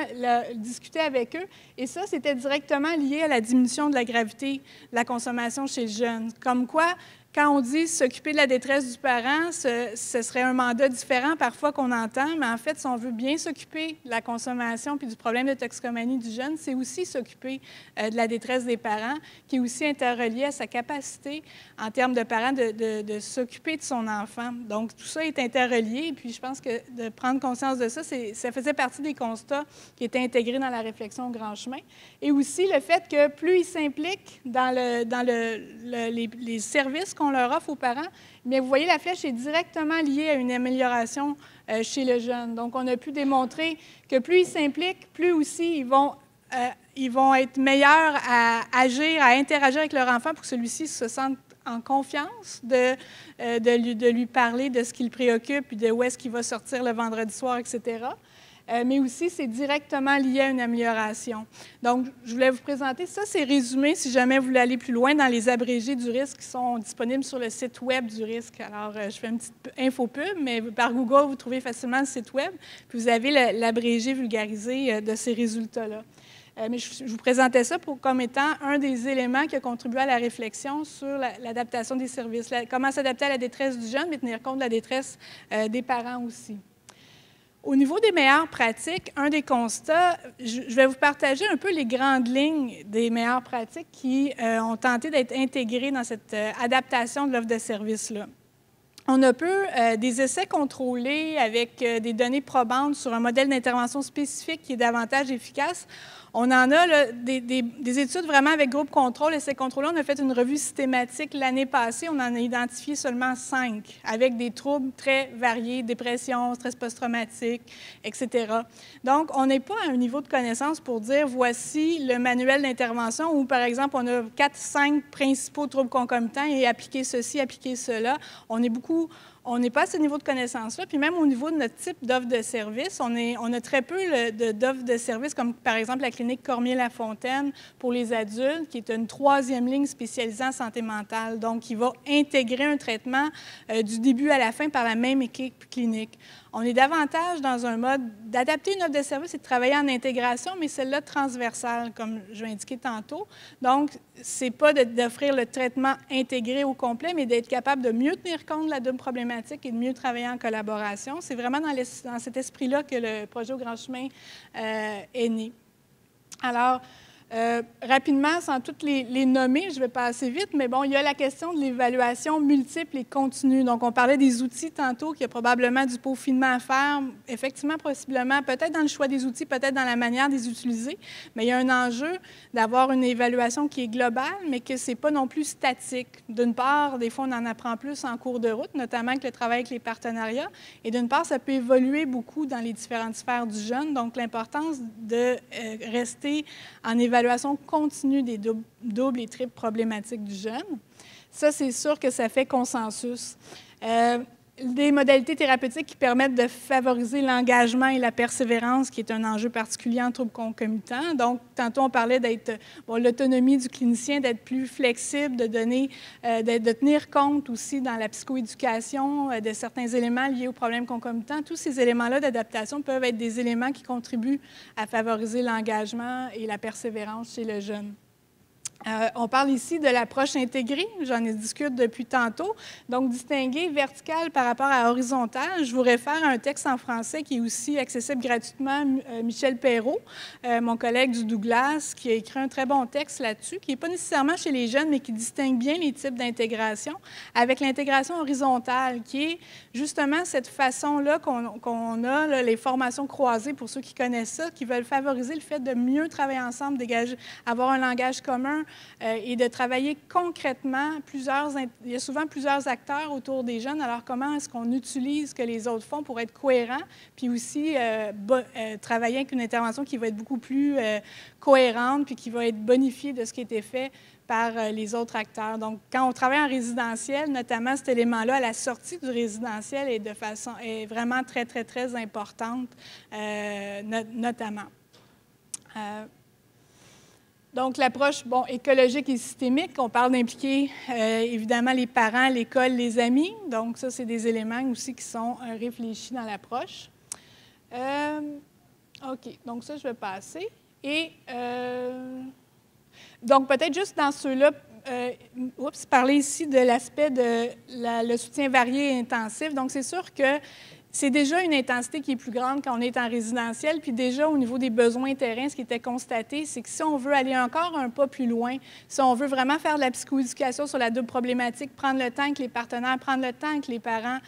discutait avec eux. Et ça, c'était directement lié à la diminution de la gravité de la consommation chez le jeune. Comme quoi, quand on dit s'occuper de la détresse du parent, ce serait un mandat différent parfois qu'on entend, mais en fait, si on veut bien s'occuper de la consommation puis du problème de toxicomanie du jeune, c'est aussi s'occuper de la détresse des parents, qui est aussi interreliée à sa capacité, en termes de parents, de s'occuper de son enfant. Donc, tout ça est interrelié, et puis je pense que de prendre conscience de ça, ça faisait partie des constats qui étaient intégrés dans la réflexion au Grand Chemin. Et aussi le fait que plus ils s'impliquent dans les services qu'on leur offre aux parents, bien, vous voyez, la flèche est directement liée à une amélioration chez le jeune. Donc, on a pu démontrer que plus ils s'impliquent, plus aussi ils vont être meilleurs à agir, à interagir avec leur enfant pour que celui-ci se sente en confiance de lui parler de ce qui le préoccupe et de où est-ce qu'il va sortir le vendredi soir, etc. Mais aussi, c'est directement lié à une amélioration. Donc, je voulais vous présenter ça. C'est résumé, si jamais vous voulez aller plus loin, dans les abrégés du risque qui sont disponibles sur le site Web du risque. Alors, je fais une petite info-pub, mais par Google, vous trouvez facilement le site Web, puis vous avez l'abrégé vulgarisé de ces résultats-là. Mais je vous présentais ça comme étant un des éléments qui a contribué à la réflexion sur l'adaptation des services. Comment s'adapter à la détresse du jeune, mais tenir compte de la détresse des parents aussi. Au niveau des meilleures pratiques, un des constats, je vais vous partager un peu les grandes lignes des meilleures pratiques qui ont tenté d'être intégrées dans cette adaptation de l'offre de services-là. On a des essais contrôlés avec des données probantes sur un modèle d'intervention spécifique qui est davantage efficace. On en a là, des études vraiment avec groupe contrôle. Et ces contrôles-là, on a fait une revue systématique l'année passée. On en a identifié seulement 5, avec des troubles très variés, dépression, stress post-traumatique, etc. Donc, on n'est pas à un niveau de connaissance pour dire voici le manuel d'intervention où, par exemple, on a 4-5 principaux troubles concomitants et appliquer ceci, appliquer cela. On n'est pas à ce niveau de connaissance-là. Puis même au niveau de notre type d'offre de service, on a très peu d'offres de services, comme par exemple la clinique Cormier-Lafontaine pour les adultes, qui est une 3e ligne spécialisée en santé mentale, donc qui va intégrer un traitement du début à la fin par la même équipe clinique. On est davantage dans un mode d'adapter une offre de service et de travailler en intégration, mais celle-là transversale, comme je l'ai indiqué tantôt. Donc, ce n'est pas d'offrir le traitement intégré au complet, mais d'être capable de mieux tenir compte de la double problématique et de mieux travailler en collaboration. C'est vraiment dans cet esprit-là que le projet Au Grand Chemin est né. Alors, rapidement, sans toutes les nommer, je vais passer vite, mais bon, il y a la question de l'évaluation multiple et continue. Donc, on parlait des outils tantôt, qu'il y a probablement du peaufinement à faire, effectivement, possiblement, peut-être dans le choix des outils, peut-être dans la manière de les utiliser, mais il y a un enjeu d'avoir une évaluation qui est globale, mais que ce n'est pas non plus statique. D'une part, des fois, on en apprend plus en cours de route, notamment avec le travail avec les partenariats, et d'une part, ça peut évoluer beaucoup dans les différentes sphères du jeune, donc l'importance de rester en évaluation continue des doubles et triples problématiques du jeune. Ça, c'est sûr que ça fait consensus. Des modalités thérapeutiques qui permettent de favoriser l'engagement et la persévérance, qui est un enjeu particulier en troubles concomitants. Donc, tantôt, on parlait d'être l'autonomie du clinicien, d'être plus flexible, de tenir compte aussi dans la psychoéducation de certains éléments liés aux problèmes concomitants. Tous ces éléments-là d'adaptation peuvent être des éléments qui contribuent à favoriser l'engagement et la persévérance chez le jeune. On parle ici de l'approche intégrée, j'en ai discuté depuis tantôt, donc distinguer vertical par rapport à horizontal. Je vous réfère à un texte en français qui est aussi accessible gratuitement, Michel Perrault, mon collègue du Douglas, qui a écrit un très bon texte là-dessus, qui n'est pas nécessairement chez les jeunes, mais qui distingue bien les types d'intégration, avec l'intégration horizontale, qui est justement cette façon-là qu'on a, là, les formations croisées, pour ceux qui connaissent ça, qui veulent favoriser le fait de mieux travailler ensemble, avoir un langage commun, et de travailler concrètement. Il y a souvent plusieurs acteurs autour des jeunes. Alors, comment est-ce qu'on utilise ce que les autres font pour être cohérent, puis aussi travailler avec une intervention qui va être beaucoup plus cohérente, puis qui va être bonifiée de ce qui a été fait par les autres acteurs. Donc, quand on travaille en résidentiel, notamment cet élément-là, à la sortie du résidentiel est vraiment très, très, très importante, notamment. Donc, l'approche écologique et systémique, on parle d'impliquer évidemment les parents, l'école, les amis. Donc, ça, c'est des éléments aussi qui sont réfléchis dans l'approche. OK, donc ça, je vais passer. Et donc, peut-être juste dans ceux-là, parler ici de l'aspect de le soutien varié et intensif. Donc, c'est sûr que c'est déjà une intensité qui est plus grande quand on est en résidentiel. Puis déjà, au niveau des besoins terrains, ce qui était constaté, c'est que si on veut aller encore un pas plus loin, si on veut vraiment faire de la psychoéducation sur la double problématique, prendre le temps avec les partenaires, prendre le temps avec les parents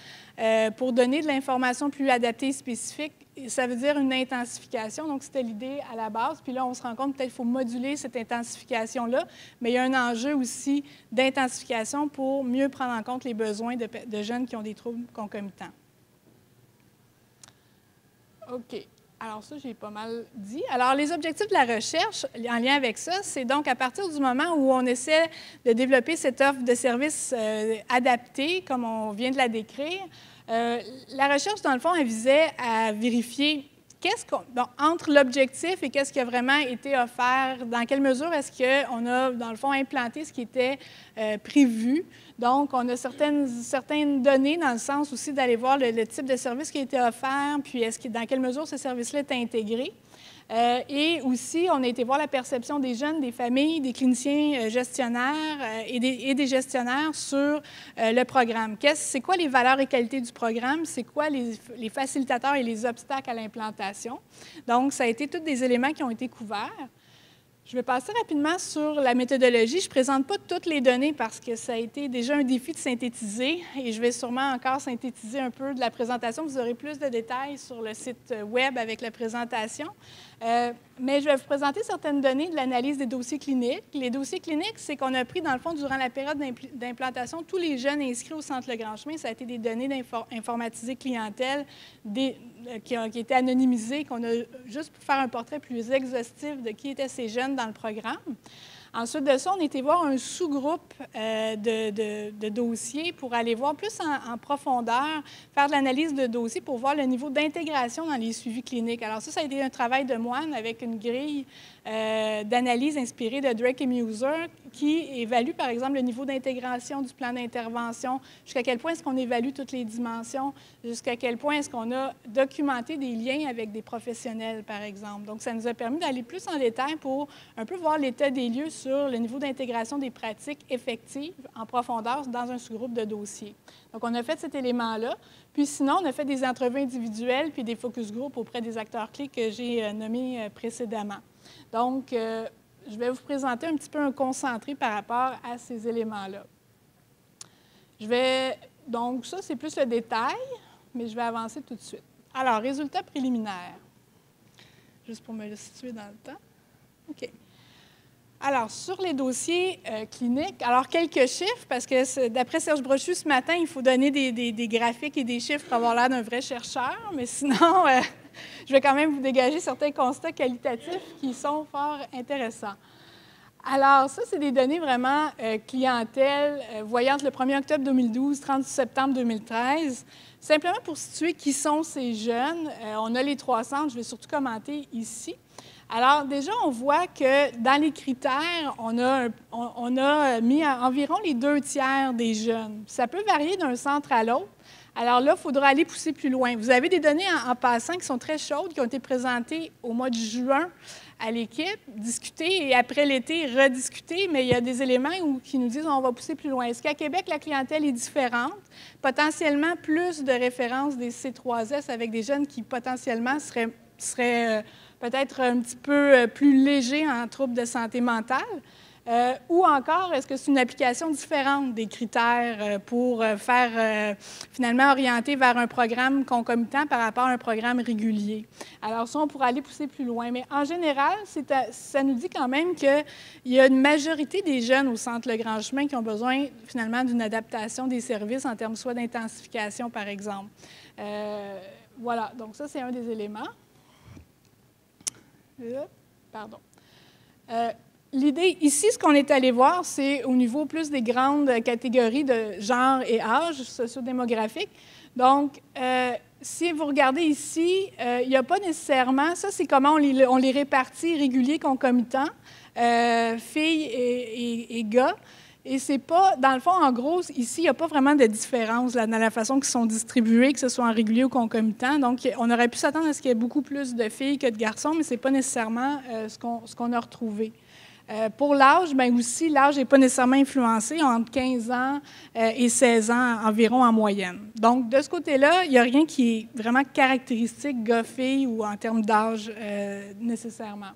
pour donner de l'information plus adaptée et spécifique, ça veut dire une intensification. Donc, c'était l'idée à la base. Puis là, on se rend compte peut-être qu'il faut moduler cette intensification-là, mais il y a un enjeu aussi d'intensification pour mieux prendre en compte les besoins de jeunes qui ont des troubles concomitants. OK. Alors ça, j'ai pas mal dit. Alors, les objectifs de la recherche, en lien avec ça, c'est donc à partir du moment où on essaie de développer cette offre de services adaptée, comme on vient de la décrire, la recherche, dans le fond, elle visait à vérifier entre l'objectif et qu'est-ce qui a vraiment été offert, dans quelle mesure est-ce qu'on a, dans le fond, implanté ce qui était prévu. Donc, on a certaines données dans le sens aussi d'aller voir le type de service qui a été offert, puis dans quelle mesure ce service-là est intégré. Et aussi, on a été voir la perception des jeunes, des familles, des cliniciens gestionnaires et des gestionnaires sur le programme. C'est quoi les valeurs et qualités du programme? C'est quoi les facilitateurs et les obstacles à l'implantation? Donc, ça a été tous des éléments qui ont été couverts. Je vais passer rapidement sur la méthodologie. Je ne présente pas toutes les données parce que ça a été déjà un défi de synthétiser et je vais sûrement encore synthétiser un peu de la présentation. Vous aurez plus de détails sur le site web avec la présentation. Mais je vais vous présenter certaines données de l'analyse des dossiers cliniques. Les dossiers cliniques, c'est qu'on a pris, dans le fond, durant la période d'implantation, tous les jeunes inscrits au Centre Le Grand Chemin. Ça a été des données informatisées clientèle qui ont été anonymisées, qu'on a juste pour faire un portrait plus exhaustif de qui étaient ces jeunes dans le programme. Ensuite de ça, on était voir un sous-groupe de dossiers pour aller voir plus en profondeur, faire de l'analyse de dossiers pour voir le niveau d'intégration dans les suivis cliniques. Alors ça a été un travail de moine avec une grille d'analyse inspirée de Drake et Muser qui évalue, par exemple, le niveau d'intégration du plan d'intervention, jusqu'à quel point est-ce qu'on évalue toutes les dimensions, jusqu'à quel point est-ce qu'on a documenté des liens avec des professionnels, par exemple. Donc, ça nous a permis d'aller plus en détail pour un peu voir l'état des lieux sur le niveau d'intégration des pratiques effectives en profondeur dans un sous-groupe de dossiers. Donc, on a fait cet élément-là. Puis sinon, on a fait des entrevues individuelles puis des focus group auprès des acteurs clés que j'ai nommés précédemment. Donc, je vais vous présenter un petit peu un concentré par rapport à ces éléments-là. Donc, ça, c'est plus le détail, mais je vais avancer tout de suite. Alors, résultats préliminaires. Juste pour me le situer dans le temps. OK. Alors, sur les dossiers cliniques, alors quelques chiffres, parce que d'après Serge Brochu, ce matin, il faut donner des graphiques et des chiffres pour avoir l'air d'un vrai chercheur, mais sinon, je vais quand même vous dégager certains constats qualitatifs qui sont fort intéressants. Alors, ça, c'est des données vraiment clientèle, voyantes le 1er octobre 2012, 30 septembre 2013. Simplement pour situer qui sont ces jeunes, on a les 300, je vais surtout commenter ici. Alors, déjà, on voit que dans les critères, on a mis environ les 2/3 des jeunes. Ça peut varier d'un centre à l'autre. Alors là, il faudra aller pousser plus loin. Vous avez des données en passant qui sont très chaudes, qui ont été présentées au mois de juin à l'équipe, discutées et après l'été, rediscutées, mais il y a des éléments qui nous disent qu'on va pousser plus loin. Est-ce qu'à Québec, la clientèle est différente? Potentiellement plus de références des C3S avec des jeunes qui potentiellement seraient peut-être un petit peu plus légers en troubles de santé mentale. Ou encore, est-ce que c'est une application différente des critères pour faire finalement orienter vers un programme concomitant par rapport à un programme régulier? Alors ça, on pourra aller pousser plus loin. Mais en général, ça nous dit quand même qu'il y a une majorité des jeunes au Centre Le Grand Chemin qui ont besoin finalement d'une adaptation des services en termes soit d'intensification, par exemple. Voilà, donc ça, c'est un des éléments. Pardon. L'idée ici, ce qu'on est allé voir, c'est au niveau plus des grandes catégories de genre et âge sociodémographique. Donc, si vous regardez ici, il n'y a pas nécessairement, ça c'est comment on les répartit, réguliers, concomitants, filles et gars. Et c'est pas, dans le fond, en gros, ici, il n'y a pas vraiment de différence là, dans la façon qu'ils sont distribués, que ce soit en régulier ou concomitant. Donc, on aurait pu s'attendre à ce qu'il y ait beaucoup plus de filles que de garçons, mais ce n'est pas nécessairement ce qu'on a retrouvé. Pour l'âge, bien aussi, l'âge n'est pas nécessairement influencé, entre 15 ans et 16 ans environ en moyenne. Donc, de ce côté-là, il n'y a rien qui est vraiment caractéristique gars-filles ou en termes d'âge nécessairement.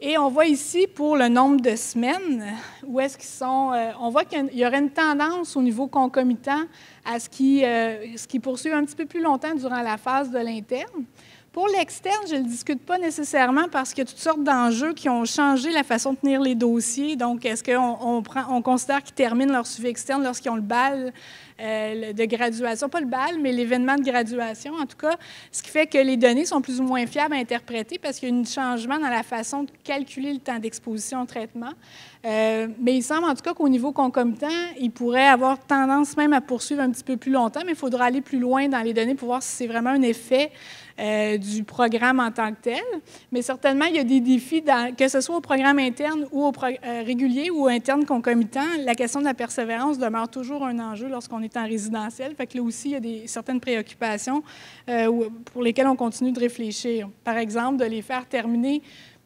Et on voit ici, pour le nombre de semaines, où est-ce qu'ils sont... on voit qu'il y aurait une tendance au niveau concomitant à ce qui poursuit un petit peu plus longtemps durant la phase de l'interne. Pour l'externe, je ne le discute pas nécessairement parce qu'il y a toutes sortes d'enjeux qui ont changé la façon de tenir les dossiers. Donc, est-ce qu'on considère qu'ils terminent leur suivi externe lorsqu'ils ont le BAL de graduation? Pas le BAL, mais l'événement de graduation, en tout cas, ce qui fait que les données sont plus ou moins fiables à interpréter parce qu'il y a un changement dans la façon de calculer le temps d'exposition au traitement. Mais il semble en tout cas qu'au niveau concomitant, il pourrait avoir tendance même à poursuivre un petit peu plus longtemps, mais il faudra aller plus loin dans les données pour voir si c'est vraiment un effet du programme en tant que tel. Mais certainement, il y a des défis, que ce soit au programme interne ou au régulier ou interne concomitant. La question de la persévérance demeure toujours un enjeu lorsqu'on est en résidentiel. Fait que là aussi, il y a certaines préoccupations pour lesquelles on continue de réfléchir. Par exemple, de les faire terminer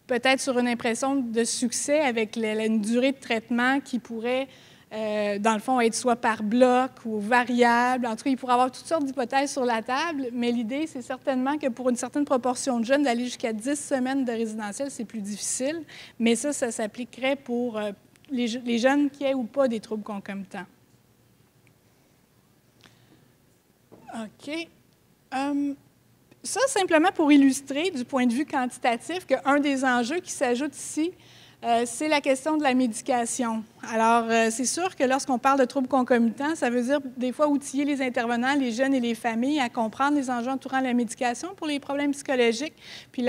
peut-être sur une impression de succès avec une durée de traitement qui pourrait, dans le fond, être soit par bloc ou variable. En tout cas, il pourrait y avoir toutes sortes d'hypothèses sur la table, mais l'idée, c'est certainement que pour une certaine proportion de jeunes, d'aller jusqu'à 10 semaines de résidentiel, c'est plus difficile, mais ça s'appliquerait pour les jeunes qui aient ou pas des troubles concomitants. OK. Ça, simplement pour illustrer, du point de vue quantitatif, qu'un des enjeux qui s'ajoute ici, c'est la question de la médication. Alors, c'est sûr que lorsqu'on parle de troubles concomitants, ça veut dire des fois outiller les intervenants, les jeunes et les familles à comprendre les enjeux entourant la médication pour les problèmes psychologiques, puis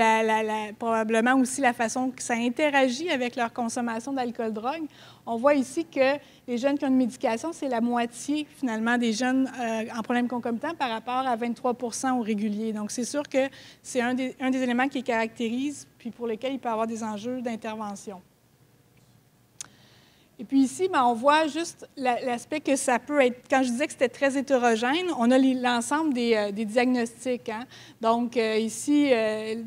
probablement aussi la façon que ça interagit avec leur consommation d'alcool-drogue. On voit ici que les jeunes qui ont une médication, c'est la moitié, finalement, des jeunes en problème concomitant par rapport à 23 % au régulier. Donc, c'est sûr que c'est un des éléments qui les caractérise, puis pour lesquels il peut y avoir des enjeux d'intervention. Et puis ici, bien, on voit juste l'aspect que ça peut être. Quand je disais que c'était très hétérogène, on a l'ensemble des diagnostics. Hein? Donc ici,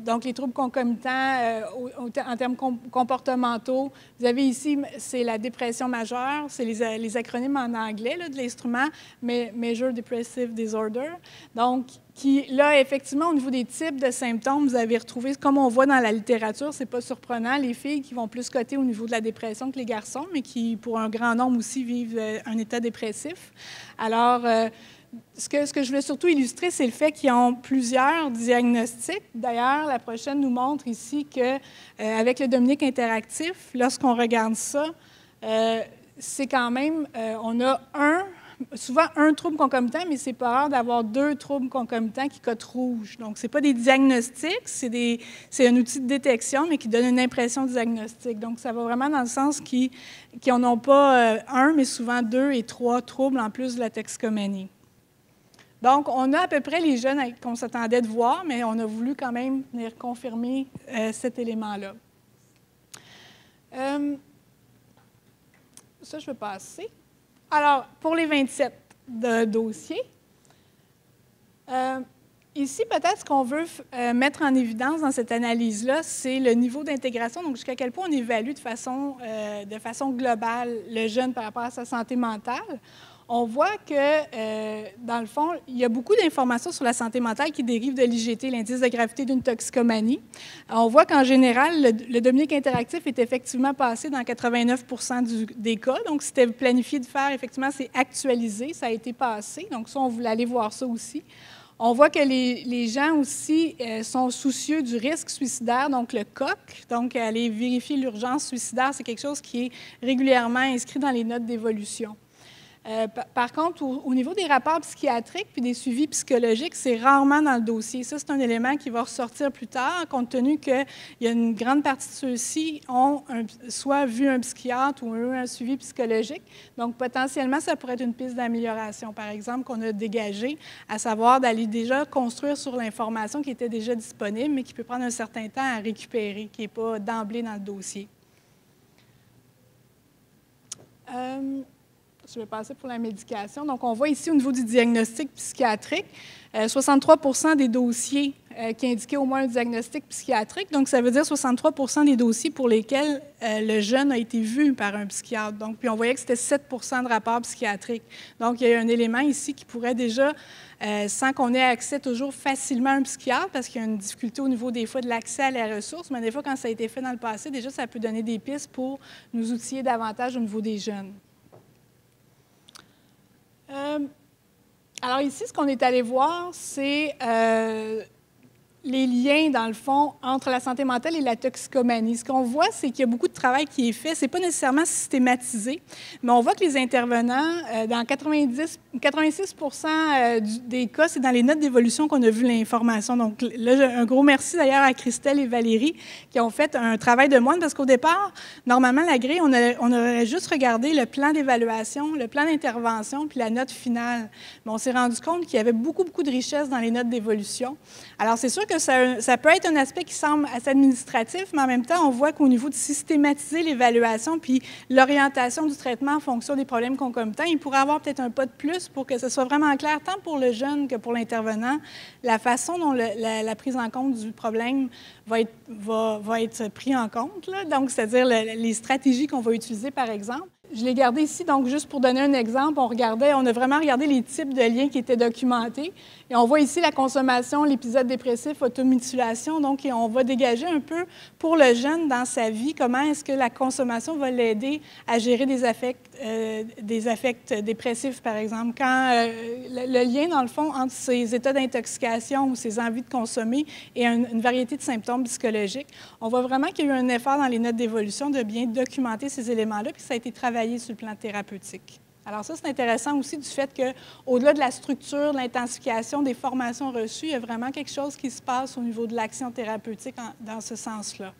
donc les troubles concomitants en termes comportementaux, vous avez ici, c'est la dépression majeure, c'est les acronymes en anglais là, de l'instrument, Major Depressive Disorder. Donc, qui, là, effectivement, au niveau des types de symptômes, vous avez retrouvé, comme on voit dans la littérature, c'est pas surprenant, les filles qui vont plus coter au niveau de la dépression que les garçons, mais qui, pour un grand nombre aussi, vivent un état dépressif. Alors, ce que je voulais surtout illustrer, c'est le fait qu'ils ont plusieurs diagnostics. D'ailleurs, la prochaine nous montre ici qu'avec le Dominique interactif, lorsqu'on regarde ça, c'est quand même, on a souvent un trouble concomitant, mais c'est pas rare d'avoir 2 troubles concomitants qui cotent rouge. Donc, ce n'est pas des diagnostics, c'est un outil de détection, mais qui donne une impression diagnostique. Donc, ça va vraiment dans le sens qu'ils n'en ont pas un, mais souvent 2 et 3 troubles en plus de la toxicomanie. Donc, on a à peu près les jeunes qu'on s'attendait de voir, mais on a voulu quand même venir confirmer cet élément-là. Ça, je vais passer. Alors, pour les 27 dossiers, ici, peut-être ce qu'on veut mettre en évidence dans cette analyse-là, c'est le niveau d'intégration, donc jusqu'à quel point on évalue de façon globale le jeune par rapport à sa santé mentale. On voit que, dans le fond, il y a beaucoup d'informations sur la santé mentale qui dérivent de l'IGT, l'indice de gravité d'une toxicomanie. On voit qu'en général, le Dominique interactif est effectivement passé dans 89 % des cas. Donc, c'était planifié de faire, effectivement, c'est actualisé, ça a été passé. Donc, ça, on voulait aller voir ça aussi. On voit que les gens aussi sont soucieux du risque suicidaire, donc le COC. Donc, aller vérifier l'urgence suicidaire, c'est quelque chose qui est régulièrement inscrit dans les notes d'évolution. Par contre, au niveau des rapports psychiatriques puis des suivis psychologiques, c'est rarement dans le dossier. Ça, c'est un élément qui va ressortir plus tard, compte tenu qu'il y a une grande partie de ceux-ci ont soit vu un psychiatre ou eu un suivi psychologique. Donc, potentiellement, ça pourrait être une piste d'amélioration, par exemple, qu'on a dégagée, à savoir d'aller déjà construire sur l'information qui était déjà disponible, mais qui peut prendre un certain temps à récupérer, qui n'est pas d'emblée dans le dossier. Je vais passer pour la médication. Donc, on voit ici au niveau du diagnostic psychiatrique, 63 % des dossiers qui indiquaient au moins un diagnostic psychiatrique. Donc, ça veut dire 63 % des dossiers pour lesquels le jeune a été vu par un psychiatre. Donc, puis on voyait que c'était 7 % de rapports psychiatriques. Donc, il y a un élément ici qui pourrait déjà, sans qu'on ait accès toujours facilement à un psychiatre, parce qu'il y a une difficulté au niveau des fois de l'accès à la ressource, mais des fois, quand ça a été fait dans le passé, déjà, ça peut donner des pistes pour nous outiller davantage au niveau des jeunes. Alors ici, ce qu'on est allé voir, c'est les liens, dans le fond, entre la santé mentale et la toxicomanie. Ce qu'on voit, c'est qu'il y a beaucoup de travail qui est fait. Ce n'est pas nécessairement systématisé, mais on voit que les intervenants, dans 86 % des cas, c'est dans les notes d'évolution qu'on a vu l'information. Donc là, un gros merci d'ailleurs à Christelle et Valérie qui ont fait un travail de moine, parce qu'au départ, normalement, la grille, on aurait juste regardé le plan d'évaluation, le plan d'intervention, puis la note finale. Mais on s'est rendu compte qu'il y avait beaucoup de richesse dans les notes d'évolution. Alors, c'est sûr que que ça peut être un aspect qui semble assez administratif, mais en même temps, on voit qu'au niveau de systématiser l'évaluation puis l'orientation du traitement en fonction des problèmes concomitants, il pourrait avoir peut-être un pas de plus pour que ce soit vraiment clair, tant pour le jeune que pour l'intervenant, la façon dont la prise en compte du problème va être prise en compte. Là. Donc, c'est-à-dire les stratégies qu'on va utiliser, par exemple. Je l'ai gardé ici, donc juste pour donner un exemple, on a vraiment regardé les types de liens qui étaient documentés. Et on voit ici la consommation, l'épisode dépressif, automutilation. Donc, on va dégager un peu pour le jeune dans sa vie, comment est-ce que la consommation va l'aider à gérer des affects dépressifs, par exemple. Quand le lien, dans le fond, entre ces états d'intoxication ou ces envies de consommer et une variété de symptômes psychologiques, on voit vraiment qu'il y a eu un effort dans les notes d'évolution de bien documenter ces éléments-là, puis ça a été travaillé sur le plan thérapeutique. Alors ça, c'est intéressant aussi du fait qu'au-delà de la structure, de l'intensification des formations reçues, il y a vraiment quelque chose qui se passe au niveau de l'action thérapeutique dans ce sens-là.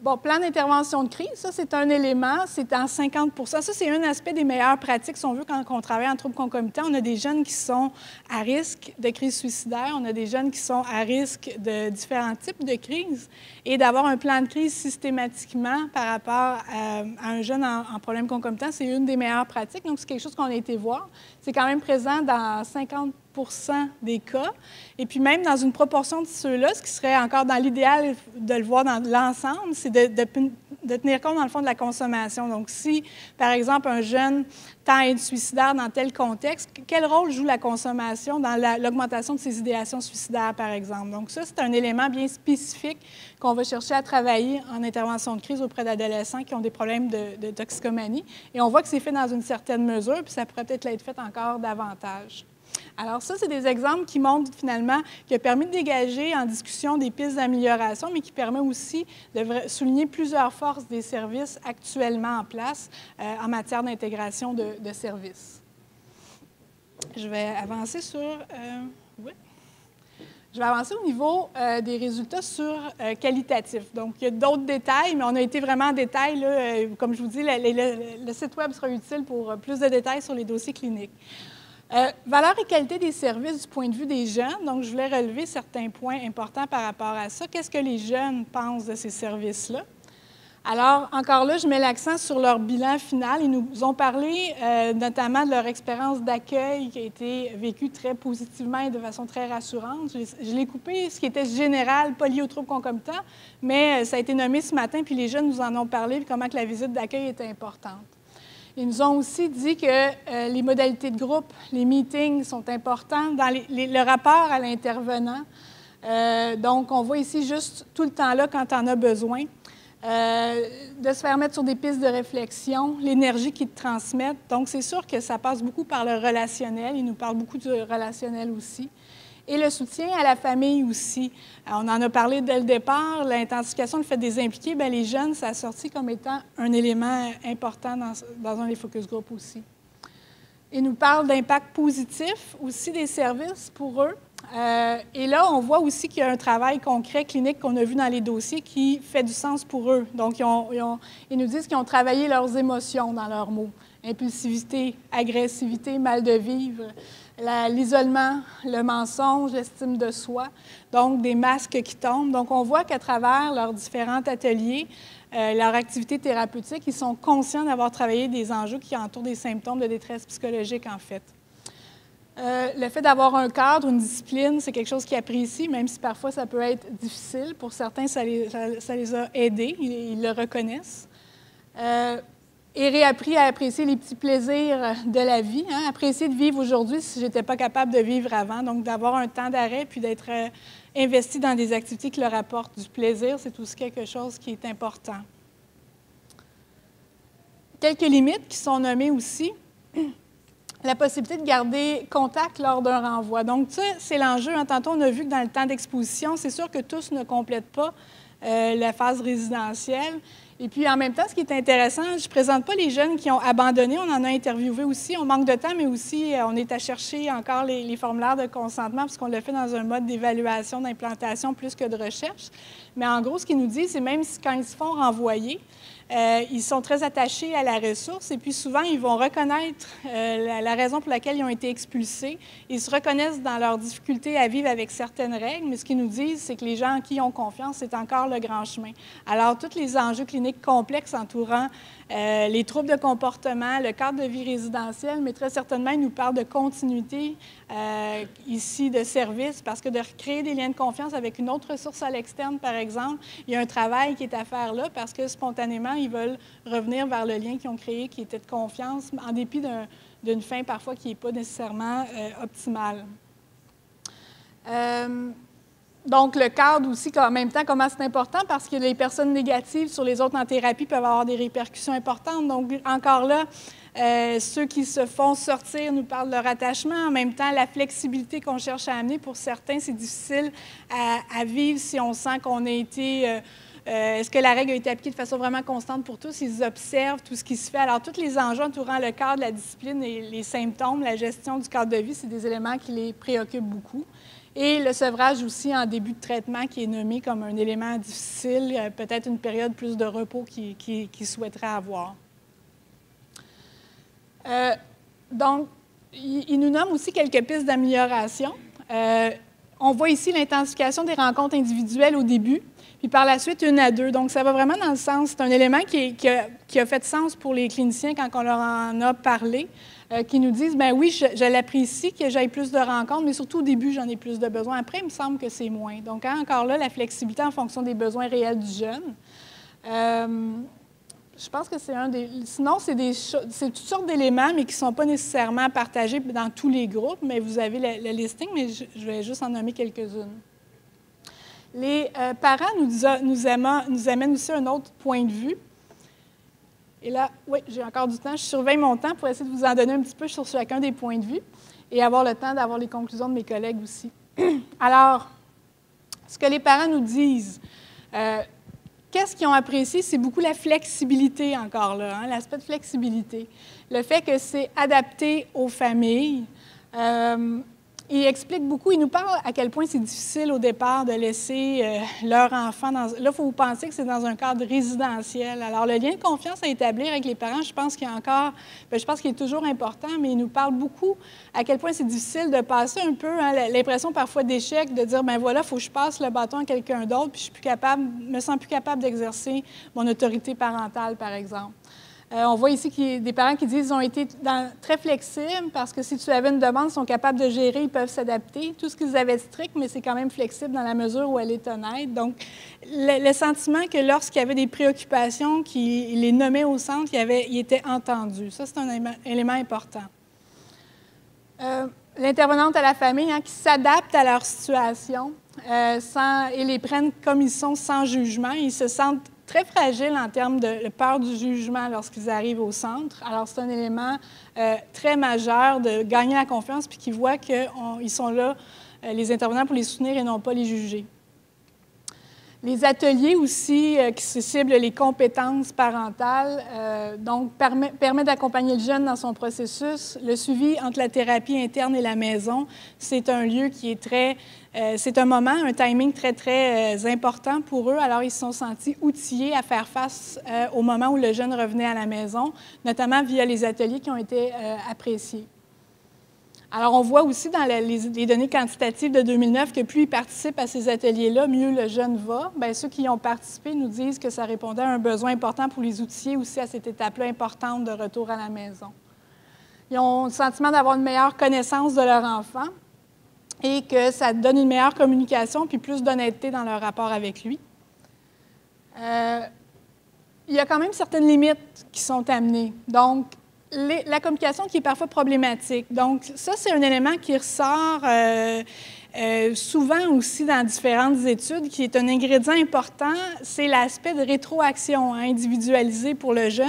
Bon, plan d'intervention de crise, ça, c'est un élément, c'est en 50 %. Ça, c'est un aspect des meilleures pratiques, si on veut, quand on travaille en troubles concomitants. On a des jeunes qui sont à risque de crise suicidaire, on a des jeunes qui sont à risque de différents types de crises. Et d'avoir un plan de crise systématiquement par rapport à un jeune en problème concomitant, c'est une des meilleures pratiques. Donc, c'est quelque chose qu'on a été voir. C'est quand même présent dans 50 % des cas. Et puis même dans une proportion de ceux-là, ce qui serait encore dans l'idéal de le voir dans l'ensemble, c'est de tenir compte, dans le fond, de la consommation. Donc, si, par exemple, un jeune tend à être suicidaire dans tel contexte, quel rôle joue la consommation dans l'augmentation de ses idéations suicidaires, par exemple? Donc, ça, c'est un élément bien spécifique qu'on va chercher à travailler en intervention de crise auprès d'adolescents qui ont des problèmes de toxicomanie. Et on voit que c'est fait dans une certaine mesure, puis ça pourrait peut-être être fait encore davantage. Alors ça, c'est des exemples qui montrent finalement, qui a permis de dégager en discussion des pistes d'amélioration, mais qui permet aussi de souligner plusieurs forces des services actuellement en place en matière d'intégration de services. Je vais avancer Je vais avancer au niveau des résultats qualitatifs. Donc, il y a d'autres détails, mais on a été vraiment en détail. Là, comme je vous dis, le site Web sera utile pour plus de détails sur les dossiers cliniques. Valeur et qualité des services du point de vue des jeunes. Donc, je voulais relever certains points importants par rapport à ça. Qu'est-ce que les jeunes pensent de ces services-là? Alors, encore là, je mets l'accent sur leur bilan final. Ils nous ont parlé notamment de leur expérience d'accueil qui a été vécue très positivement et de façon très rassurante. Je l'ai coupé, ce qui était général, pas lié aux troubles concomitants, mais ça a été nommé ce matin, puis les jeunes nous en ont parlé, puis comment que la visite d'accueil était importante. Ils nous ont aussi dit que les modalités de groupe, les meetings sont importants dans le rapport à l'intervenant. Donc, on voit ici juste tout le temps là quand on a besoin. De se faire mettre sur des pistes de réflexion, l'énergie qu'ils transmettent. Donc, c'est sûr que ça passe beaucoup par le relationnel. Ils nous parlent beaucoup du relationnel aussi. Et le soutien à la famille aussi. On en a parlé dès le départ, l'intensification, le fait de les impliquer, bien, les jeunes, ça a sorti comme étant un élément important dans un des focus group aussi. Ils nous parlent d'impact positif aussi des services pour eux. Et là, on voit aussi qu'il y a un travail concret, clinique, qu'on a vu dans les dossiers qui fait du sens pour eux. Donc, ils nous disent qu'ils ont travaillé leurs émotions dans leurs mots. Impulsivité, agressivité, mal de vivre, l'isolement, le mensonge, l'estime de soi, donc des masques qui tombent. Donc, on voit qu'à travers leurs différents ateliers, leur activité thérapeutique, ils sont conscients d'avoir travaillé des enjeux qui entourent des symptômes de détresse psychologique, en fait. Le fait d'avoir un cadre, une discipline, c'est quelque chose qu'ils apprécient, même si parfois ça peut être difficile. Pour certains, ça les a aidés, ils le reconnaissent. Et réappris à apprécier les petits plaisirs de la vie. Hein? Apprécier de vivre aujourd'hui si je n'étais pas capable de vivre avant. Donc, d'avoir un temps d'arrêt puis d'être investi dans des activités qui leur apportent du plaisir, c'est aussi quelque chose qui est important. Quelques limites qui sont nommées aussi. La possibilité de garder contact lors d'un renvoi. Donc, ça, c'est l'enjeu. Tantôt, on a vu que dans le temps d'exposition, c'est sûr que tous ne complètent pas la phase résidentielle. Et puis, en même temps, ce qui est intéressant, je ne présente pas les jeunes qui ont abandonné. On en a interviewé aussi. On manque de temps, mais aussi, on est à chercher encore les formulaires de consentement parce qu'on le fait dans un mode d'évaluation, d'implantation plus que de recherche. Mais en gros, ce qu'ils nous disent, c'est même quand ils se font renvoyer, ils sont très attachés à la ressource et puis souvent, ils vont reconnaître la raison pour laquelle ils ont été expulsés. Ils se reconnaissent dans leur difficulté à vivre avec certaines règles, mais ce qu'ils nous disent, c'est que les gens en qui ils ont confiance, c'est encore le grand chemin. Alors, tous les enjeux cliniques complexes entourant les troubles de comportement, le cadre de vie résidentiel, mais très certainement, ils nous parlent de continuité ici de service parce que de recréer des liens de confiance avec une autre ressource à l'externe, par exemple, il y a un travail qui est à faire là parce que spontanément, ils veulent revenir vers le lien qu'ils ont créé qui était de confiance en dépit d'une fin parfois qui n'est pas nécessairement optimale. Donc, le cadre aussi, en même temps, comment c'est important parce que les personnes négatives sur les autres en thérapie peuvent avoir des répercussions importantes. Donc, encore là, ceux qui se font sortir nous parlent de leur attachement. En même temps, la flexibilité qu'on cherche à amener, pour certains, c'est difficile à vivre si on sent qu'on a été... est-ce que la règle a été appliquée de façon vraiment constante pour tous? Ils observent tout ce qui se fait. Alors, tous les enjeux entourant le cadre, la discipline et les symptômes, la gestion du cadre de vie, c'est des éléments qui les préoccupent beaucoup. Et le sevrage aussi en début de traitement qui est nommé comme un élément difficile, peut-être une période plus de repos qu'ils souhaiteraient avoir. Donc, il nous nomme aussi quelques pistes d'amélioration. On voit ici l'intensification des rencontres individuelles au début, puis par la suite, 1 à 2. Donc, ça va vraiment dans le sens, c'est un élément qui a fait sens pour les cliniciens quand on leur en a parlé, qui nous disent, bien oui, je l'apprécie que j'aille plus de rencontres, mais surtout au début, j'en ai plus de besoins. Après, il me semble que c'est moins. Donc, encore là, la flexibilité en fonction des besoins réels du jeune. Je pense que c'est un des... Sinon, c'est toutes sortes d'éléments, mais qui ne sont pas nécessairement partagés dans tous les groupes, mais vous avez le listing, mais je vais juste en nommer quelques-unes. Les parents nous amènent aussi un autre point de vue. Et là, oui, j'ai encore du temps. Je surveille mon temps pour essayer de vous en donner un petit peu sur chacun des points de vue et avoir le temps d'avoir les conclusions de mes collègues aussi. Alors, ce que les parents nous disent, qu'est-ce qu'ils ont apprécié? C'est beaucoup la flexibilité encore là, hein, l'aspect de flexibilité. Le fait que c'est adapté aux familles. Il explique beaucoup, il nous parle à quel point c'est difficile au départ de laisser leur enfant dans... Là, il faut penser que c'est dans un cadre résidentiel. Alors, le lien de confiance à établir avec les parents, je pense qu'il y a encore... Bien, je pense qu'il est toujours important, mais il nous parle beaucoup à quel point c'est difficile de passer un peu, hein, l'impression parfois d'échec, de dire, bien voilà, il faut que je passe le bâton à quelqu'un d'autre, puis je me sens plus capable d'exercer mon autorité parentale, par exemple. On voit ici qu'il y a des parents qui disent qu'ils ont été très flexibles parce que si tu avais une demande, ils sont capables de gérer, ils peuvent s'adapter. Tout ce qu'ils avaient strict, mais c'est quand même flexible dans la mesure où elle est honnête. Donc, le sentiment que lorsqu'il y avait des préoccupations, qu'il les nommait au centre, il était entendu. Ça, c'est un élément important. L'intervenante à la famille, hein, qui s'adapte à leur situation et les prennent comme ils sont sans jugement. Ils se sentent très fragiles en termes de peur du jugement lorsqu'ils arrivent au centre. Alors, c'est un élément très majeur de gagner la confiance puis qu'ils voient qu'ils sont là, les intervenants, pour les soutenir et non pas les juger. Les ateliers aussi qui ciblent les compétences parentales, donc permet d'accompagner le jeune dans son processus. Le suivi entre la thérapie interne et la maison, c'est un lieu qui est très... c'est un moment, un timing très, très important pour eux. Alors, ils se sont sentis outillés à faire face au moment où le jeune revenait à la maison, notamment via les ateliers qui ont été appréciés. Alors, on voit aussi dans les données quantitatives de 2009 que plus ils participent à ces ateliers-là, mieux le jeune va. Bien, ceux qui y ont participé nous disent que ça répondait à un besoin important pour les outiller aussi à cette étape-là importante de retour à la maison. Ils ont le sentiment d'avoir une meilleure connaissance de leur enfant et que ça donne une meilleure communication puis plus d'honnêteté dans leur rapport avec lui. Il y a quand même certaines limites qui sont amenées. Donc, la communication qui est parfois problématique. Donc, ça, c'est un élément qui ressort souvent aussi dans différentes études, qui est un ingrédient important, c'est l'aspect de rétroaction individualisée pour le jeune.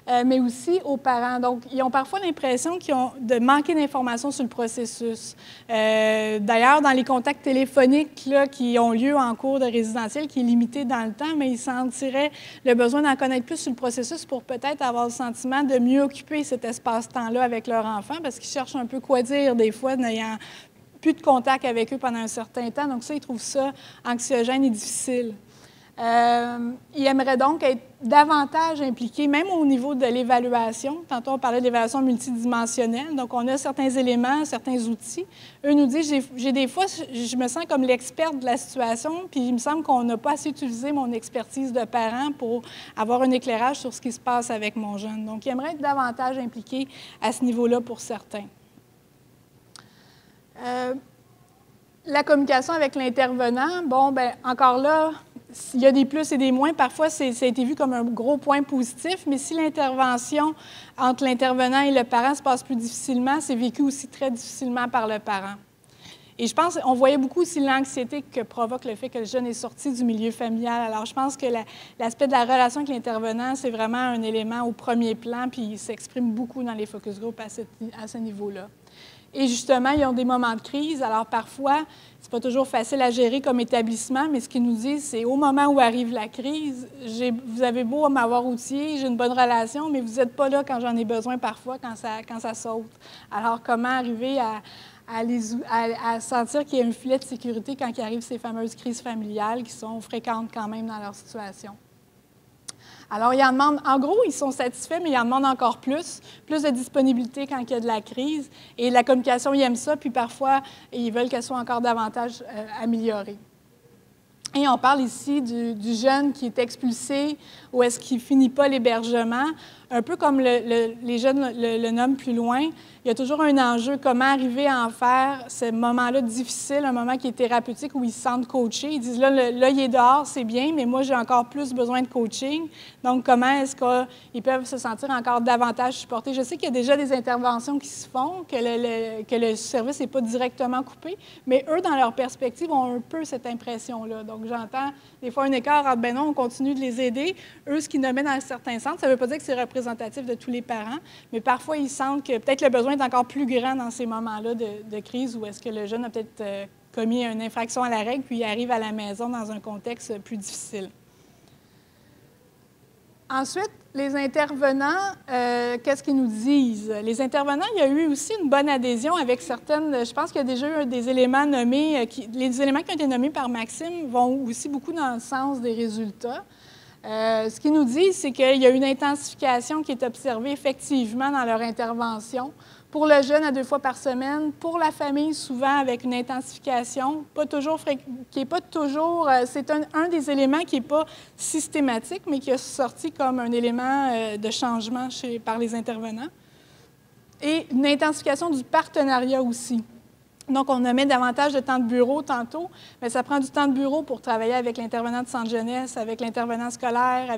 mais aussi aux parents. Donc, ils ont parfois l'impression qu'ils ont de manquer d'informations sur le processus. D'ailleurs, dans les contacts téléphoniques là, qui ont lieu en cours de résidentiel, qui est limité dans le temps, mais ils sentiraient le besoin d'en connaître plus sur le processus pour peut-être avoir le sentiment de mieux occuper cet espace-temps-là avec leur enfant, parce qu'ils cherchent un peu quoi dire des fois, n'ayant plus de contact avec eux pendant un certain temps. Donc ça, ils trouvent ça anxiogène et difficile. Ils aimeraient donc être davantage impliqués, même au niveau de l'évaluation. Tantôt, on parlait d'évaluation multidimensionnelle. Donc, on a certains éléments, certains outils. Eux nous disent, j'ai des fois, je me sens comme l'experte de la situation, puis il me semble qu'on n'a pas assez utilisé mon expertise de parent pour avoir un éclairage sur ce qui se passe avec mon jeune. Donc, ils aimeraient être davantage impliqués à ce niveau-là pour certains. La communication avec l'intervenant, bon, bien, encore là, il y a des plus et des moins. Parfois, ça a été vu comme un gros point positif, mais si l'intervention entre l'intervenant et le parent se passe plus difficilement, c'est vécu aussi très difficilement par le parent. Et je pense qu'on voyait beaucoup aussi l'anxiété que provoque le fait que le jeune est sorti du milieu familial. Alors, je pense que l'aspect de la relation avec l'intervenant, c'est vraiment un élément au premier plan, puis il s'exprime beaucoup dans les focus group à ce niveau-là. Et justement, ils ont des moments de crise. Alors, parfois, c'est pas toujours facile à gérer comme établissement, mais ce qu'ils nous disent, c'est au moment où arrive la crise, vous avez beau m'avoir outillé, j'ai une bonne relation, mais vous n'êtes pas là quand j'en ai besoin parfois, quand ça saute. Alors, comment arriver à sentir qu'il y a un filet de sécurité quand il arrive ces fameuses crises familiales qui sont fréquentes quand même dans leur situation? Alors, ils en demandent, en gros, ils sont satisfaits, mais ils en demandent encore plus de disponibilité quand il y a de la crise. Et la communication, ils aiment ça, puis parfois, ils veulent qu'elle soit encore davantage améliorée. Et on parle ici du jeune qui est expulsé ou est-ce qu'il ne finit pas l'hébergement. Un peu comme les jeunes le nomment plus loin, il y a toujours un enjeu, comment arriver à en faire ce moment-là difficile, un moment qui est thérapeutique où ils se sentent coachés. Ils disent, là, il est dehors, c'est bien, mais moi, j'ai encore plus besoin de coaching. Donc, comment est-ce qu'ils peuvent se sentir encore davantage supportés? Je sais qu'il y a déjà des interventions qui se font, que le service n'est pas directement coupé, mais eux, dans leur perspective, ont un peu cette impression-là. Donc, j'entends des fois un écart entre, ben non, on continue de les aider. Eux, ce qu'ils nommaient dans certains centres, ça ne veut pas dire que c'est représentatif de tous les parents, mais parfois, ils sentent que peut-être le besoin est encore plus grand dans ces moments-là de crise où est-ce que le jeune a peut-être commis une infraction à la règle puis il arrive à la maison dans un contexte plus difficile. Ensuite, les intervenants, qu'est-ce qu'ils nous disent? Les intervenants, il y a eu aussi une bonne adhésion avec certaines... Je pense qu'il y a déjà eu des éléments nommés... les éléments qui ont été nommés par Maxime vont aussi beaucoup dans le sens des résultats. Ce qu'ils nous disent, c'est qu'il y a une intensification qui est observée effectivement dans leur intervention. Pour le jeune, à 2 fois par semaine. Pour la famille, souvent avec une intensification, qui n'est pas toujours... c'est un des éléments qui n'est pas systématique, mais qui est sorti comme un élément de changement par les intervenants. Et une intensification du partenariat aussi. Donc, on nommait davantage de temps de bureau tantôt, mais ça prend du temps de bureau pour travailler avec l'intervenant de centre jeunesse, avec l'intervenant scolaire.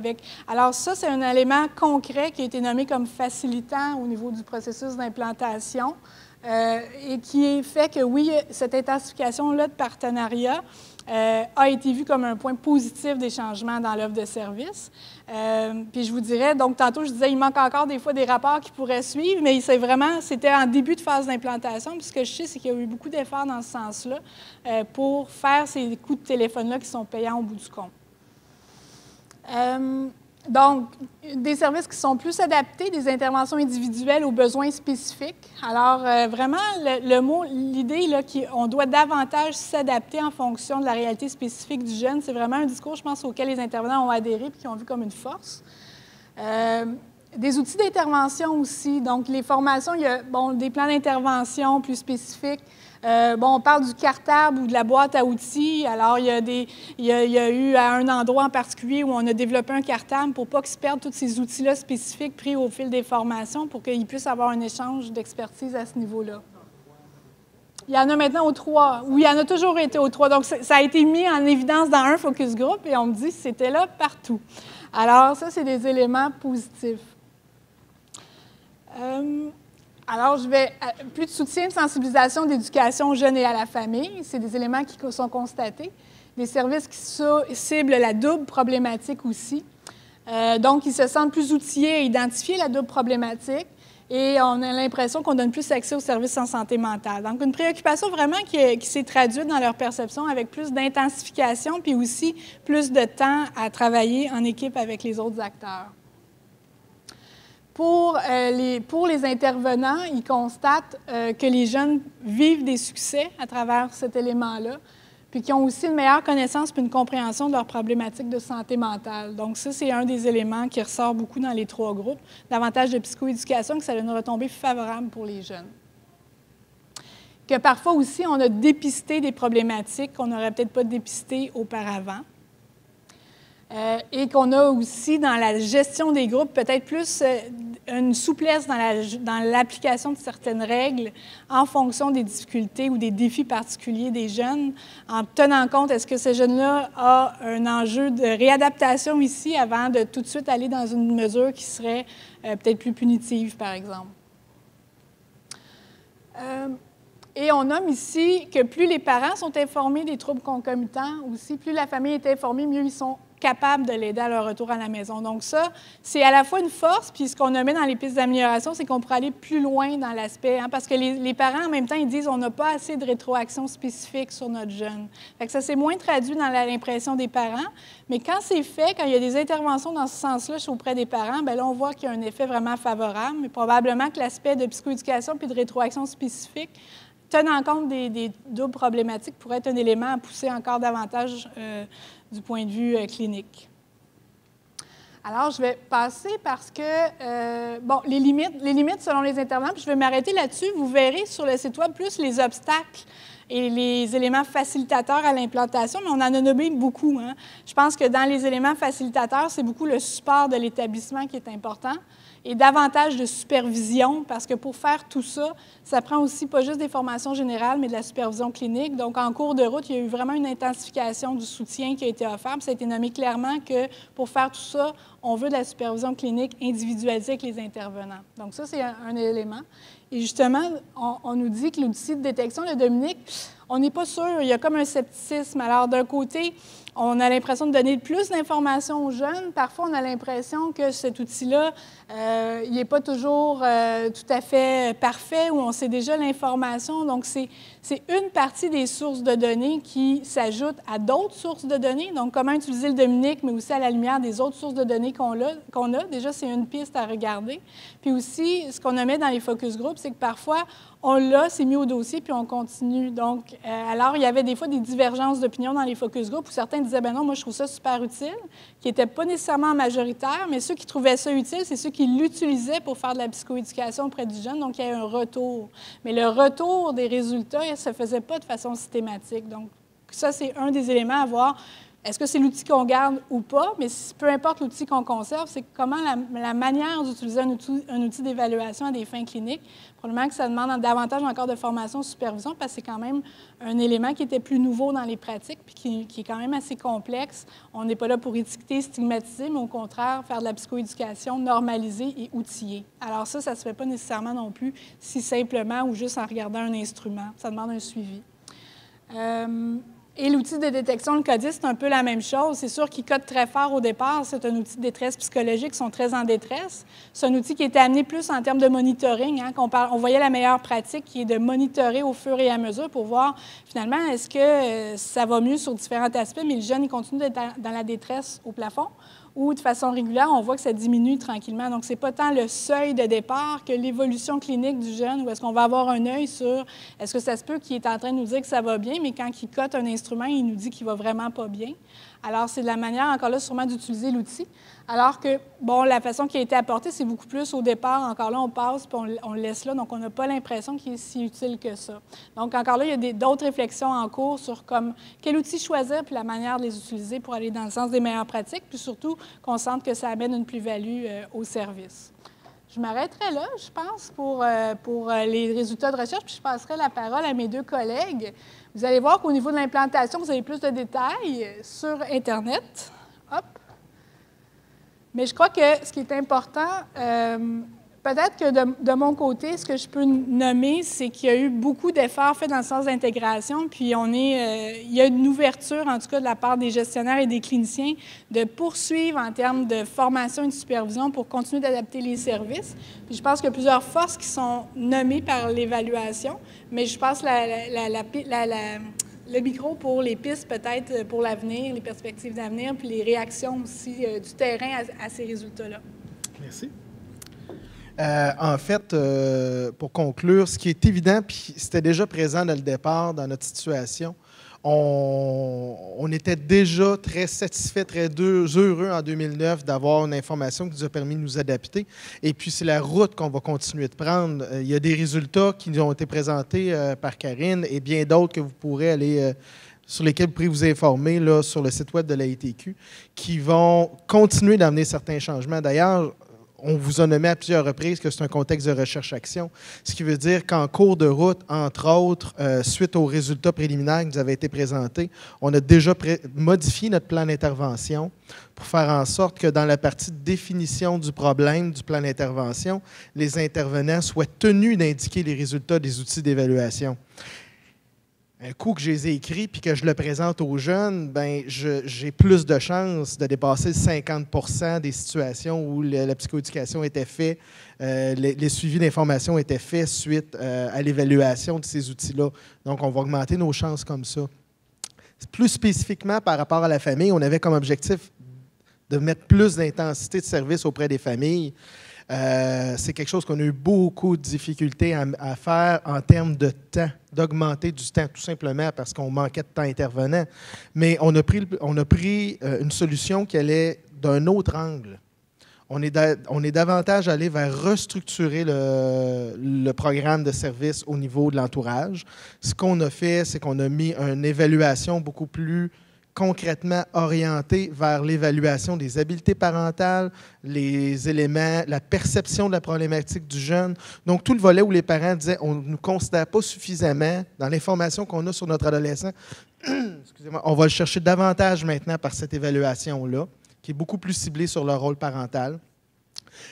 Alors ça, c'est un élément concret qui a été nommé comme facilitant au niveau du processus d'implantation et qui fait que, oui, cette intensification-là de partenariat a été vue comme un point positif des changements dans l'offre de service. Puis je vous dirais, donc tantôt je disais, il manque encore des fois des rapports qui pourraient suivre, mais c'était en début de phase d'implantation. Puis ce que je sais, c'est qu'il y a eu beaucoup d'efforts dans ce sens-là pour faire ces coups de téléphone-là qui sont payants au bout du compte. Donc, des services qui sont plus adaptés, des interventions individuelles aux besoins spécifiques. Alors, vraiment, l'idée, qu'on doit davantage s'adapter en fonction de la réalité spécifique du jeune, c'est vraiment un discours, je pense, auquel les intervenants ont adhéré et qui ont vu comme une force. Des outils d'intervention aussi. Donc, les formations, il y a des plans d'intervention plus spécifiques. On parle du cartable ou de la boîte à outils. Alors, il y a eu à un endroit en particulier où on a développé un cartable pour ne pas qu'ils se perdent tous ces outils-là spécifiques pris au fil des formations pour qu'ils puissent avoir un échange d'expertise à ce niveau-là. Il y en a maintenant aux 3. Oui, il y en a toujours été aux 3. Donc, ça a été mis en évidence dans un focus group et on me dit que c'était là partout. Alors, ça, c'est des éléments positifs. Alors, plus de soutien, de sensibilisation, d'éducation aux jeunes et à la famille. C'est des éléments qui sont constatés. Des services qui ciblent la double problématique aussi. Donc, ils se sentent plus outillés à identifier la double problématique et on a l'impression qu'on donne plus accès aux services en santé mentale. Donc, une préoccupation vraiment qui s'est traduite dans leur perception avec plus d'intensification puis aussi plus de temps à travailler en équipe avec les autres acteurs. Pour les intervenants, ils constatent que les jeunes vivent des succès à travers cet élément-là, puis qu'ils ont aussi une meilleure connaissance puis une compréhension de leurs problématiques de santé mentale. Donc ça, c'est un des éléments qui ressort beaucoup dans les 3 groupes, davantage de psychoéducation, que ça a une retombée favorable pour les jeunes. Que parfois aussi, on a dépisté des problématiques qu'on n'aurait peut-être pas dépistées auparavant. Et qu'on a aussi dans la gestion des groupes peut-être plus une souplesse dans l'application de certaines règles en fonction des difficultés ou des défis particuliers des jeunes, en tenant compte, est-ce que ce jeune-là a un enjeu de réadaptation ici avant de tout de suite aller dans une mesure qui serait peut-être plus punitive, par exemple. Et on nomme ici que plus les parents sont informés des troubles concomitants, aussi plus la famille est informée, mieux ils sont capables de l'aider à leur retour à la maison. Donc ça, c'est à la fois une force, puis ce qu'on a mis dans les pistes d'amélioration, c'est qu'on pourrait aller plus loin dans l'aspect, parce que les parents, en même temps, ils disent on n'a pas assez de rétroaction spécifique sur notre jeune. Fait que ça s'est moins traduit dans l'impression des parents, mais quand c'est fait, quand il y a des interventions dans ce sens-là auprès des parents, bien là, on voit qu'il y a un effet vraiment favorable, mais probablement que l'aspect de psychoéducation puis de rétroaction spécifique, tenant compte des doubles problématiques, pourrait être un élément à pousser encore davantage du point de vue clinique. Alors, je vais passer parce que, bon, les limites selon les intervenants, puis je vais m'arrêter là-dessus. Vous verrez sur le site Web plus les obstacles et les éléments facilitateurs à l'implantation, mais on en a nommé beaucoup. Hein. Je pense que dans les éléments facilitateurs, c'est beaucoup le support de l'établissement qui est important et davantage de supervision, parce que pour faire tout ça, ça prend aussi pas juste des formations générales, mais de la supervision clinique. Donc, en cours de route, il y a eu vraiment une intensification du soutien qui a été offert. Puis ça a été nommé clairement que pour faire tout ça, on veut de la supervision clinique individualisée avec les intervenants. Donc, ça, c'est un élément. Et justement, on nous dit que l'outil de détection, le Dominique, on n'est pas sûr, il y a comme un scepticisme. Alors, d'un côté, on a l'impression de donner plus d'informations aux jeunes. Parfois, on a l'impression que cet outil-là, il n'est pas toujours tout à fait parfait, où on sait déjà l'information. Donc, c'est une partie des sources de données qui s'ajoute à d'autres sources de données. Donc, comment utiliser le Dominique, mais aussi à la lumière des autres sources de données qu'on a. Déjà, c'est une piste à regarder. Puis aussi, ce qu'on a mis dans les focus groups, c'est que parfois, on l'a, c'est mis au dossier, puis on continue. Donc, alors, il y avait des fois des divergences d'opinion dans les focus groups où certains disaient, ben non, moi, je trouve ça super utile, qui n'était pas nécessairement majoritaire, mais ceux qui trouvaient ça utile, c'est ceux qui l'utilisaient pour faire de la psychoéducation auprès du jeune, donc il y a eu un retour. Mais le retour des résultats, il ne se faisait pas de façon systématique. Donc, ça, c'est un des éléments à voir. Est-ce que c'est l'outil qu'on garde ou pas? Mais peu importe l'outil qu'on conserve, c'est comment la manière d'utiliser un outil d'évaluation à des fins cliniques. Probablement que ça demande davantage encore de formation, de supervision, parce que c'est quand même un élément qui était plus nouveau dans les pratiques puis qui est quand même assez complexe. On n'est pas là pour étiqueter, stigmatiser, mais au contraire, faire de la psychoéducation normalisée et outillée. Alors ça ne se fait pas nécessairement non plus si simplement ou juste en regardant un instrument. Ça demande un suivi. Et l'outil de détection, le CODIS, c'est un peu la même chose. C'est sûr qu'il code très fort au départ. C'est un outil de détresse psychologique, ils sont très en détresse. C'est un outil qui a été amené plus en termes de monitoring. Hein, on voyait la meilleure pratique qui est de monitorer au fur et à mesure pour voir, finalement, est-ce que ça va mieux sur différents aspects, mais le jeune, il continue d'être dans la détresse au plafond, ou de façon régulière, on voit que ça diminue tranquillement. Donc, ce n'est pas tant le seuil de départ que l'évolution clinique du jeune, où est-ce qu'on va avoir un œil sur est-ce que ça se peut qu'il est en train de nous dire que ça va bien, mais quand il cote un instrument, il nous dit qu'il va vraiment pas bien. Alors, c'est de la manière, encore là, sûrement d'utiliser l'outil. Alors que, bon, la façon qui a été apportée, c'est beaucoup plus au départ. Encore là, on passe, puis on le laisse là, donc on n'a pas l'impression qu'il est si utile que ça. Donc, encore là, il y a d'autres réflexions en cours sur comme quel outil choisir, puis la manière de les utiliser pour aller dans le sens des meilleures pratiques, puis surtout qu'on sente que ça amène une plus-value au service. Je m'arrêterai là, je pense, pour les résultats de recherche, puis je passerai la parole à mes deux collègues. Vous allez voir qu'au niveau de l'implantation, vous avez plus de détails sur Internet. Hop. Mais je crois que ce qui est important, peut-être que de mon côté, ce que je peux nommer, c'est qu'il y a eu beaucoup d'efforts faits dans le sens d'intégration, puis il y a une ouverture, en tout cas de la part des gestionnaires et des cliniciens, de poursuivre en termes de formation et de supervision pour continuer d'adapter les services. Puis je pense qu'il y a plusieurs forces qui sont nommées par l'évaluation, mais je pense le micro pour les pistes peut-être pour l'avenir, les perspectives d'avenir, puis les réactions aussi du terrain à ces résultats-là. Merci. En fait, pour conclure, ce qui est évident, puis c'était déjà présent dès le départ dans notre situation, on était déjà très satisfait, très heureux en 2009 d'avoir une information qui nous a permis de nous adapter. Et puis, c'est la route qu'on va continuer de prendre. Il y a des résultats qui nous ont été présentés par Karine et bien d'autres que vous pourrez aller... sur lesquels vous pourrez vous informer là, sur le site web de la ITQ, qui vont continuer d'amener certains changements. D'ailleurs, on vous a nommé à plusieurs reprises que c'est un contexte de recherche-action, ce qui veut dire qu'en cours de route, entre autres, suite aux résultats préliminaires qui nous avaient été présentés, on a déjà modifié notre plan d'intervention pour faire en sorte que dans la partie de définition du problème du plan d'intervention, les intervenants soient tenus d'indiquer les résultats des outils d'évaluation. Un coup que je les ai écrits puis que je le présente aux jeunes, ben j'ai plus de chances de dépasser 50% des situations où la psychoéducation était faite, les suivis d'information étaient faits suite à l'évaluation de ces outils-là. Donc, on va augmenter nos chances comme ça. Plus spécifiquement par rapport à la famille, on avait comme objectif de mettre plus d'intensité de service auprès des familles. C'est quelque chose qu'on a eu beaucoup de difficultés à faire en termes de temps, d'augmenter du temps, tout simplement parce qu'on manquait de temps intervenant. Mais on a pris une solution qui allait d'un autre angle. On est davantage allé vers restructurer le programme de service au niveau de l'entourage. Ce qu'on a fait, c'est qu'on a mis une évaluation beaucoup plus concrètement orienté vers l'évaluation des habiletés parentales, les éléments, la perception de la problématique du jeune. Donc, tout le volet où les parents disaient on ne nous considère pas suffisamment dans l'information qu'on a sur notre adolescent, excusez-moi, on va le chercher davantage maintenant par cette évaluation-là, qui est beaucoup plus ciblée sur le rôle parental,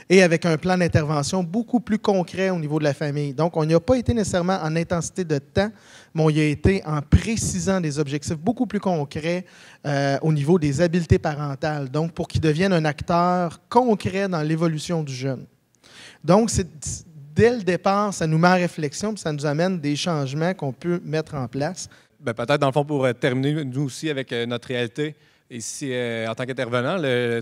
et avec un plan d'intervention beaucoup plus concret au niveau de la famille. Donc, on n'y a pas été nécessairement en intensité de temps, mais on y a été en précisant des objectifs beaucoup plus concrets au niveau des habiletés parentales, donc pour qu'ils deviennent un acteur concret dans l'évolution du jeune. Donc, dès le départ, ça nous met en réflexion, puis ça nous amène des changements qu'on peut mettre en place. Bien, peut-être, dans le fond, pour terminer, nous aussi, avec notre réalité, ici, en tant qu'intervenant,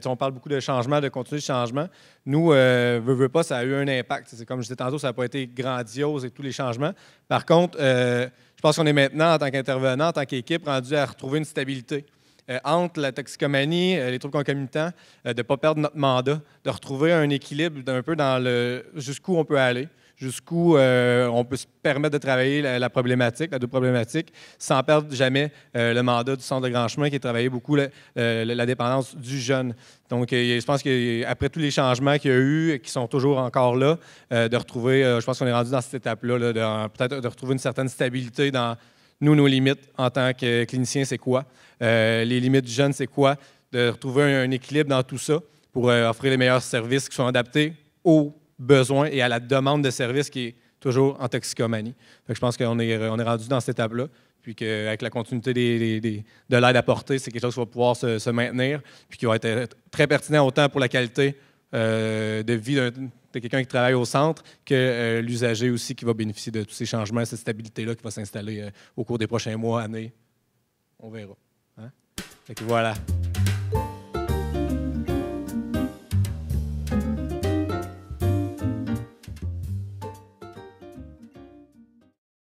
on parle beaucoup de changement, de continuer le changement. Nous, veut pas, ça a eu un impact. C'est comme je disais tantôt, ça n'a pas été grandiose et tous les changements. Par contre, je pense qu'on est maintenant, en tant qu'intervenant, en tant qu'équipe, rendu à retrouver une stabilité. Entre la toxicomanie, les troubles concomitants, de ne pas perdre notre mandat, de retrouver un équilibre un peu dans jusqu'où on peut aller, jusqu'où on peut se permettre de travailler la problématique, la deux problématiques, sans perdre jamais le mandat du Centre de Grand Chemin qui a travaillé beaucoup la dépendance du jeune. Donc, je pense qu'après tous les changements qu'il y a eu, qui sont toujours encore là, de retrouver, je pense qu'on est rendu dans cette étape-là, peut-être de retrouver une certaine stabilité dans nos limites en tant que clinicien, c'est quoi? Les limites du jeune, c'est quoi? De retrouver un équilibre dans tout ça pour offrir les meilleurs services qui sont adaptés aux besoins et à la demande de services qui est toujours en toxicomanie. Fait que je pense qu'on est rendu dans cette étape-là, puis qu'avec la continuité de l'aide apportée, c'est quelque chose qui va pouvoir se maintenir, puis qui va être très pertinent autant pour la qualité de vie de quelqu'un qui travaille au centre que l'usager aussi qui va bénéficier de tous ces changements, cette stabilité-là qui va s'installer au cours des prochains mois, années. On verra. Hein? Fait que voilà.